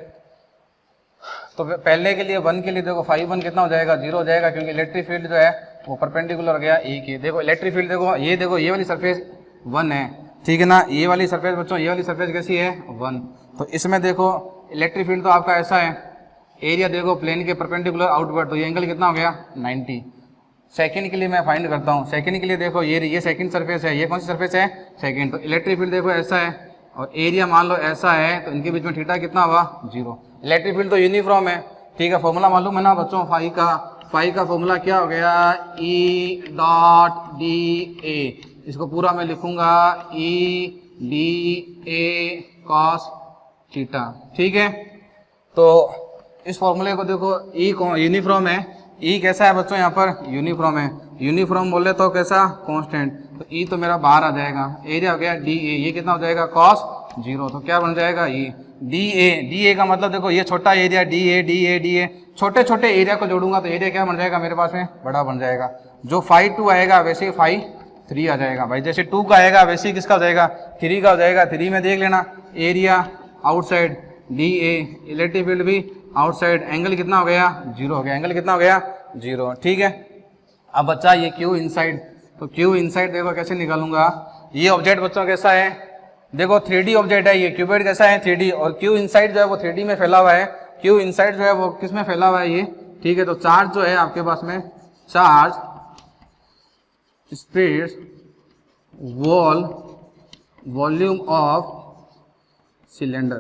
तो पहले के लिए 1 के लिए देखो φ1 कितना हो जाएगा, 0 हो जाएगा, क्योंकि इलेक्ट्रिक फील्ड जो है वो परपेंडिकुलर हो गया E के। देखो इलेक्ट्रिक फील्ड देखो, ये देखो ये वाली सरफेस 1 है, ठीक है ना। ये वाली सरफेस बच्चों, ये वाली सरफेस कैसी है, 1। तो इसमें देखो इलेक्ट्रिक फील्ड तो आपका ऐसा है, एरिया देखो प्लेन के परपेंडिकुलर आउटवर्ड, तो ये एंगल कितना हो गया, 90। सेकंड के लिए मैं फाइंड करता हूँ। सेकंड के लिए देखो ये सेकंड सरफेस है, ये कौन सी सरफेस है, सेकंड। तो इलेक्ट्रिक फील्ड देखो ऐसा है, और एरिया मान लो ऐसा है, तो इनके बीच में थीटा कितना हुआ, 0। इलेक्ट्रिक फील्ड तो यूनिफॉर्म है, ठीक है। फॉर्मूला मालूम है ना बच्चों, फाई का फॉर्मूला क्या हो गया, E डॉट डी ए। इसको पूरा मैं लिखूंगा E D A cos theta, ठीक है। तो इस फॉर्मूले को देखो, E यूनिफॉर्म है, E कैसा है बच्चों, यहाँ पर यूनिफॉर्म है। यूनिफॉर्म बोले तो कैसा, कांस्टेंट। तो E तो मेरा बाहर आ जाएगा, एरिया हो गया डी ए, ये कितना हो जाएगा, कॉस जीरो, तो क्या बन जाएगा ये डी ए का मतलब देखो ये छोटा एरिया डी ए, छोटे छोटे एरिया को जोड़ूंगा तो एरिया क्या बन जाएगा मेरे पास में, बड़ा बन जाएगा। जो फाई 2 आएगा वैसे ही फाई 3 आ जाएगा भाई, जैसे 2 का आएगा वैसे ही किसका हो जाएगा, 3 का हो जाएगा। 3 में देख लेना area outside D A, electric field भी आउटसाइड, एंगल कितना हो गया, जीरो हो गया, एंगल कितना हो गया, जीरो। ठीक है, अब बच्चा ये क्यू इनसाइड, तो क्यू इनसाइड देखो कैसे निकालूंगा। ये ऑब्जेक्ट बच्चों कैसा है, देखो 3D ऑब्जेक्ट है ये, क्यूबॉइड कैसा है 3D, और क्यू इनसाइड जो है वो 3D में फैला हुआ है, क्यू इनसाइड जो है वो किस में फैला हुआ है ये। ठीक है, तो चार्ज जो है आपके पास में, charge space volume of cylinder,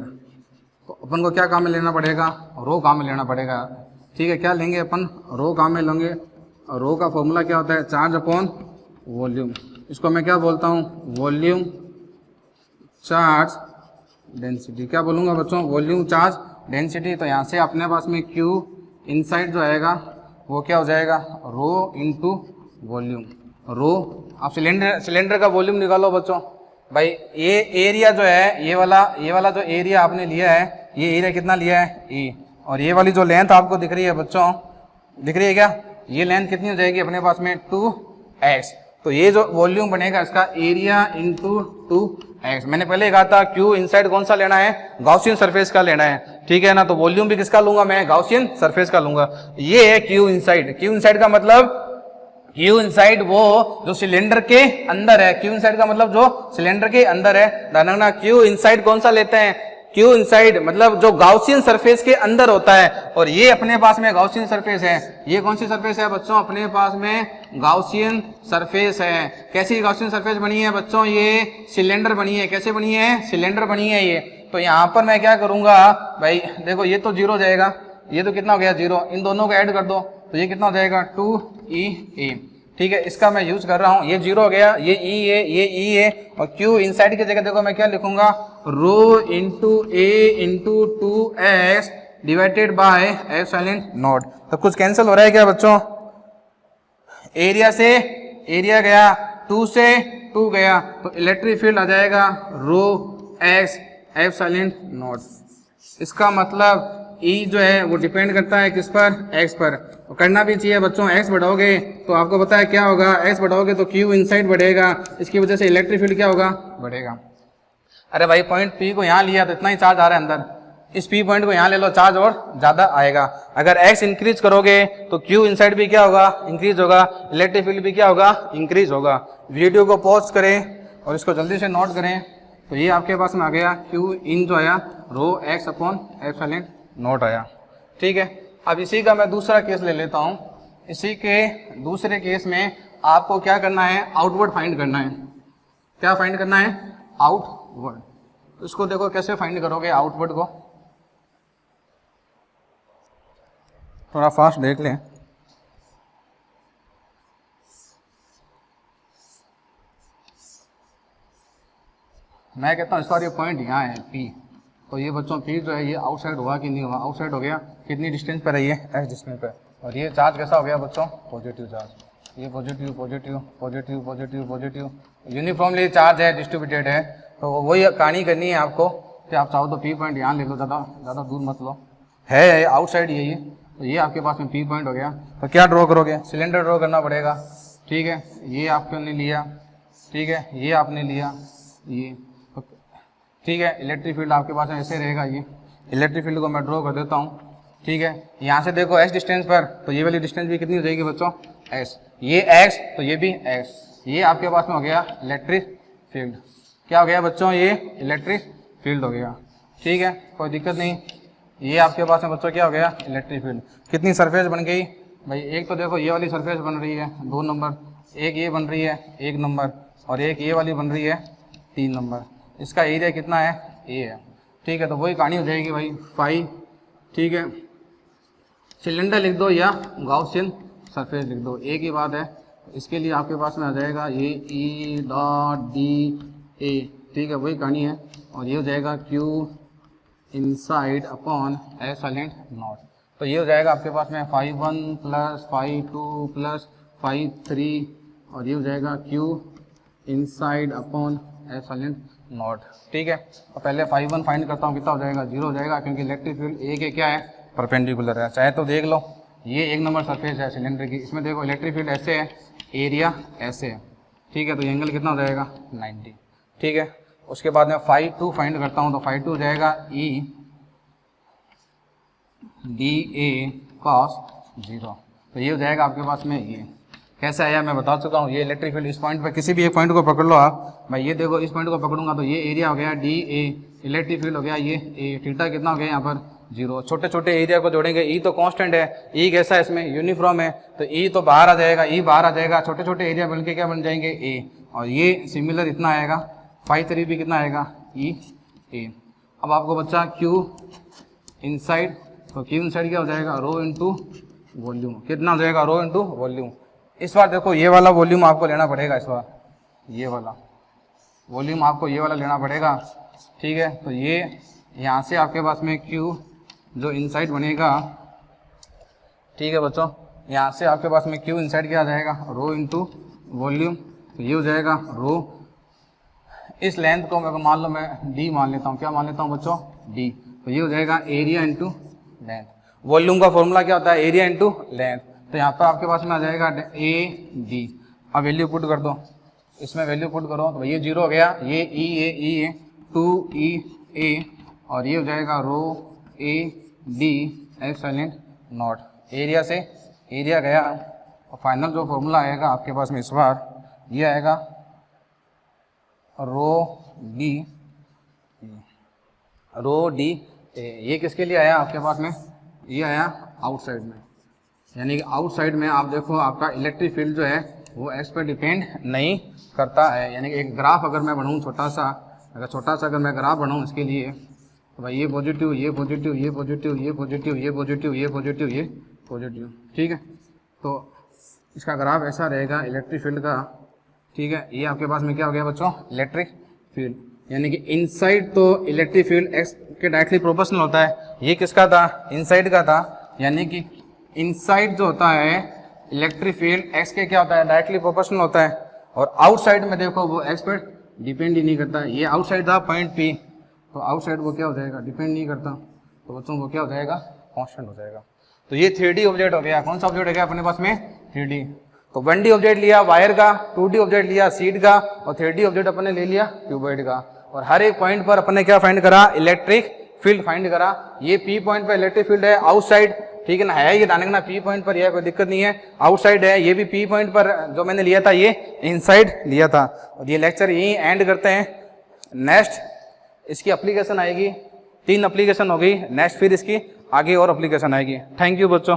तो अपन को क्या काम में लेना पड़ेगा, रो काम में लेना पड़ेगा। ठीक है, क्या लेंगे अपन, रो काम में लेंगे। रो का फॉर्मूला क्या होता है, चार्ज अपॉन वॉल्यूम, इसको मैं क्या बोलता हूँ, वॉल्यूम चार्ज डेंसिटी। क्या बोलूँगा बच्चों, वॉल्यूम चार्ज डेंसिटी। तो यहाँ से अपने पास में क्यू इनसाइड जो आएगा वो क्या हो जाएगा, रो इंटू वॉल्यूम। रो, आप सिलेंडर का वॉल्यूम निकालो बच्चों। भाई ये एरिया जो है, ये वाला जो एरिया आपने लिया है, ये एरिया कितना लिया है ए, और ये वाली जो लेंथ आपको दिख रही है बच्चों, दिख रही है क्या, ये लेंथ कितनी हो जाएगी अपने पास में 2x। तो ये जो वॉल्यूम बनेगा इसका एरिया इंटू 2x। मैंने पहले कहा था क्यू इनसाइड कौन सा लेना है, गॉसियन सरफेस का लेना है। ठीक है ना, तो वॉल्यूम भी किसका लूंगा मैं, गॉसियन सरफेस का लूंगा। ये है क्यू इनसाइड। क्यू इनसाइड का मतलब, क्यू इनसाइड वो जो सिलेंडर के अंदर है, क्यू इनसाइड का मतलब जो सिलेंडर के अंदर है। ध्यान, क्यू इनसाइड कौन सा लेते हैं, क्यू इनसाइड मतलब जो गाउसियन सरफेस के अंदर होता है, और ये अपने पास में गाउसियन सरफेस है। ये कौन सी सरफेस है बच्चों, अपने पास में गाउसियन सरफेस है। कैसी गाउसियन सरफेस बनी है बच्चों, ये सिलेंडर बनी है। कैसे बनी है, सिलेंडर बनी है ये। तो यहाँ पर मैं क्या करूंगा भाई, देखो ये तो जीरो हो जाएगा, ये तो कितना हो गया जीरो, इन दोनों को ऐड कर दो तो ये कितना हो जाएगा 2e। ठीक है, इसका मैं यूज कर रहा हूँ, ये जीरो हो गया, ये ई है, ये ई है, और क्यू इनसाइड की जगह देखो मैं क्या लिखूंगा, rho into A into 2x divided by epsilon naught. तो कुछ कैंसिल हो रहा है क्या बच्चों, एरिया से एरिया गया, 2 से 2 गया, तो इलेक्ट्रिक फील्ड आ जाएगा रो एक्स एप्सिलॉन नॉट। इसका मतलब E जो है वो डिपेंड करता है किस पर, x पर। तो करना भी चाहिए बच्चों, x बढ़ाओगे तो आपको पता है क्या होगा, x बढ़ाओगे तो Q इनसाइड बढ़ेगा, इसकी वजह से इलेक्ट्रिक फील्ड क्या होगा, बढ़ेगा। अरे भाई पॉइंट P को यहाँ लिया तो इतना ही चार्ज आ रहा है अंदर, इस P पॉइंट को यहाँ ले लो, चार्ज और ज्यादा आएगा। अगर x इंक्रीज करोगे तो Q इनसाइड भी क्या होगा, इंक्रीज होगा, इलेक्ट्रिक फील्ड भी क्या होगा, इंक्रीज होगा। वीडियो को पॉज करें और इसको जल्दी से नोट करें। तो ये आपके पास में आ गया, Q इन जो आया रो x अपॉन एप्सिलॉन नोट आया। ठीक है, अब इसी का मैं दूसरा केस ले लेता हूँ। इसी के दूसरे केस में आपको क्या करना है, आउटवर्ड फाइंड करना है। क्या फाइंड करना है, आउटवर्ड। इसको देखो कैसे फाइंड करोगे आउटवर्ड को, थोड़ा फास्ट देख लें। मैं कहता हूँ सॉरी पॉइंट यहाँ है P, तो ये बच्चों P जो है ये आउटसाइड हुआ कि नहीं हुआ, आउटसाइड हो गया। कितनी डिस्टेंस पर है ये, x डिस्टेंस पर। और ये चार्ज कैसा हो गया बच्चों, पॉजिटिव चार्ज। ये positive positive positive positive positive, uniformly charge है, डिस्ट्रीब्यूटेड है। तो वही कहानी करनी है आपको कि आप चाहो तो P पॉइंट यहाँ ले लो, ज़्यादा दूर मत लो, है आउटसाइड ये। तो ये आपके पास में P पॉइंट हो गया। तो क्या ड्रॉ करोगे, सिलेंडर ड्रॉ करना पड़ेगा। ठीक है, ये आपने लिया, ठीक है, ये आपने लिया, ये ठीक है। इलेक्ट्रिक फील्ड आपके पास ऐसे रहेगा, ये इलेक्ट्रिक फील्ड को मैं ड्रॉ कर देता हूँ। ठीक है, यहाँ से देखो x डिस्टेंस पर, तो ये वाली डिस्टेंस भी कितनी हो जाएगी बच्चों, x, ये x तो ये भी x। ये आपके पास में हो गया इलेक्ट्रिक फील्ड। क्या हो गया बच्चों, ये इलेक्ट्रिक फील्ड हो गया। ठीक है, कोई दिक्कत नहीं। ये आपके पास में बच्चों क्या हो गया, इलेक्ट्रिक फील्ड। कितनी सरफेस बन गई भाई, एक तो देखो ये वाली सरफेस बन रही है 2 नंबर, एक ये बन रही है 1 नंबर, और एक ये वाली बन रही है 3 नंबर। इसका एरिया कितना है, ए है। ठीक है, तो वही कहानी हो जाएगी भाई फाई। ठीक है, सिलेंडर लिख दो या गाउसियन सरफेस लिख दो, एक ही बात है। इसके लिए आपके पास में आ जाएगा ये ई डॉट डी ए। ठीक है, वही कहानी है। और ये हो जाएगा Q inside upon epsilon naught. तो ये हो जाएगा आपके पास में phi 1 plus phi 2 plus phi 3, और ये हो जाएगा Q inside upon epsilon naught, ठीक है। और पहले फाई 1 फाइंड करता हूँ, कितना हो जाएगा, 0 हो जाएगा, क्योंकि इलेक्ट्रिक फील्ड ए के क्या है, परपेंडिकुलर है। चाहे तो देख लो, ये 1 नंबर सरफेस है सिलेंडर की, इसमें देखो इलेक्ट्रिक फील्ड ऐसे है, एरिया ऐसे है, ठीक है। तो एंगल कितना हो जाएगा, 90, ठीक है। उसके बाद में फाई 2 फाइंड करता हूँ, तो फाई 2 हो जाएगा ई डी ए कॉस 0। तो ये हो जाएगा आपके पास में, ये कैसे आया मैं बता चुका हूँ। ये इलेक्ट्रिक फील्ड इस पॉइंट पे, किसी भी एक पॉइंट को पकड़ लो आप भाई, ये देखो इस पॉइंट को पकड़ूंगा तो ये एरिया हो गया डी ए, इलेक्ट्रिक फील्ड हो गया ये ए, थीटा कितना हो गया यहाँ पर 0। छोटे छोटे एरिया को जोड़ेंगे, ई तो कांस्टेंट है, ई कैसा है इसमें यूनिफॉर्म है, तो ई तो बाहर आ जाएगा, ई बाहर आ जाएगा, छोटे छोटे एरिया बन के क्या बन जाएंगे ए, और ये सिमिलर इतना आएगा, फाई 3 भी कितना आएगा ई ए। अब आपको बच्चा क्यू इनसाइड, तो क्यू इनसाइड क्या हो जाएगा, रो इंटू वॉल्यूम, कितना हो जाएगा, रो इंटू वॉल्यूम। इस बार देखो ये वाला वॉल्यूम आपको लेना पड़ेगा, इस बार ये वाला वॉल्यूम आपको ये वाला लेना पड़ेगा, ठीक है। तो ये यहाँ से आपके पास में Q जो इनसाइड बनेगा, ठीक है बच्चों, यहाँ से आपके पास में Q इनसाइड क्या आ जाएगा, रो इंटू वॉल्यूम। तो ये हो जाएगा रो, इस लेंथ को मैं मान लो मैं D मान लेता हूँ, क्या मान लेता हूँ बच्चों, D। तो ये हो जाएगा एरिया इंटू लेंथ। वॉल्यूम का फॉर्मूला क्या होता है, एरिया इंटू लेंथ। तो यहाँ पर आपके पास में आ जाएगा ए डी। अब वैल्यू पुट कर दो, इसमें वैल्यू पुट करो, तो ये 0 हो गया, ये ई ए 2 ई ए, और ये हो जाएगा rho A D epsilon naught. Area से एरिया गया, और फाइनल जो फॉर्मूला आएगा आपके पास में इस बार ये आएगा रो डी ये किसके लिए आया आपके पास में, ये आया आउटसाइड में, यानी कि आउटसाइड में आप देखो आपका इलेक्ट्रिक फील्ड जो है वो एक्स पर डिपेंड नहीं करता है। यानी कि एक ग्राफ अगर मैं बनाऊँ छोटा सा अगर मैं ग्राफ बनाऊँ इसके लिए, तो भाई ये पॉजिटिव ये पॉजिटिव ये पॉजिटिव ये पॉजिटिव ये पॉजिटिव ये पॉजिटिव ये पॉजिटिव, ठीक है। तो इसका ग्राफ ऐसा रहेगा इलेक्ट्रिक फील्ड का, ठीक है। ये आपके पास में क्या हो गया बच्चों, इलेक्ट्रिक फील्ड, यानी कि इनसाइड तो इलेक्ट्रिक फील्ड एक्स के डायरेक्टली प्रोपोर्शनल होता है। ये किसका था, इनसाइड का था, यानी कि इनसाइड जो होता है इलेक्ट्रिक फील्ड एक्स के क्या होता है, डायरेक्टली प्रोपोर्शनल होता है। और आउटसाइड में देखो वो एक्स पर डिपेंड ही नहीं करता। ये आउटसाइड था पॉइंट पी, तो आउटसाइड वो क्या हो जाएगा, डिपेंड नहीं करता, तो बच्चों वो क्या हो जाएगा, कांस्टेंट हो जाएगा। तो ये 3D ऑब्जेक्ट हो गया। कौन सा ऑब्जेक्ट हो गया अपने पास में, 3D। तो 1D ऑब्जेक्ट लिया वायर का, 2D ऑब्जेक्ट लिया सीट का, और 3D ऑब्जेक्ट अपने ले लिया क्यूबॉइड का। और हर एक पॉइंट पर अपने क्या फाइंड करा, इलेक्ट्रिक फील्ड फाइंड करा। ये P पॉइंट पर इलेक्ट्रिक फील्ड है आउटसाइड, ठीक है ना, है ये दाने का P पॉइंट पर, यह कोई दिक्कत नहीं है, आउटसाइड है। ये भी P पॉइंट पर जो मैंने लिया था ये इनसाइड लिया था। और ये लेक्चर यहीं एंड करते हैं। नेक्स्ट इसकी एप्लीकेशन आएगी, 3 एप्लीकेशन हो गई, नेक्स्ट फिर इसकी आगे और एप्लीकेशन आएगी। थैंक यू बच्चों।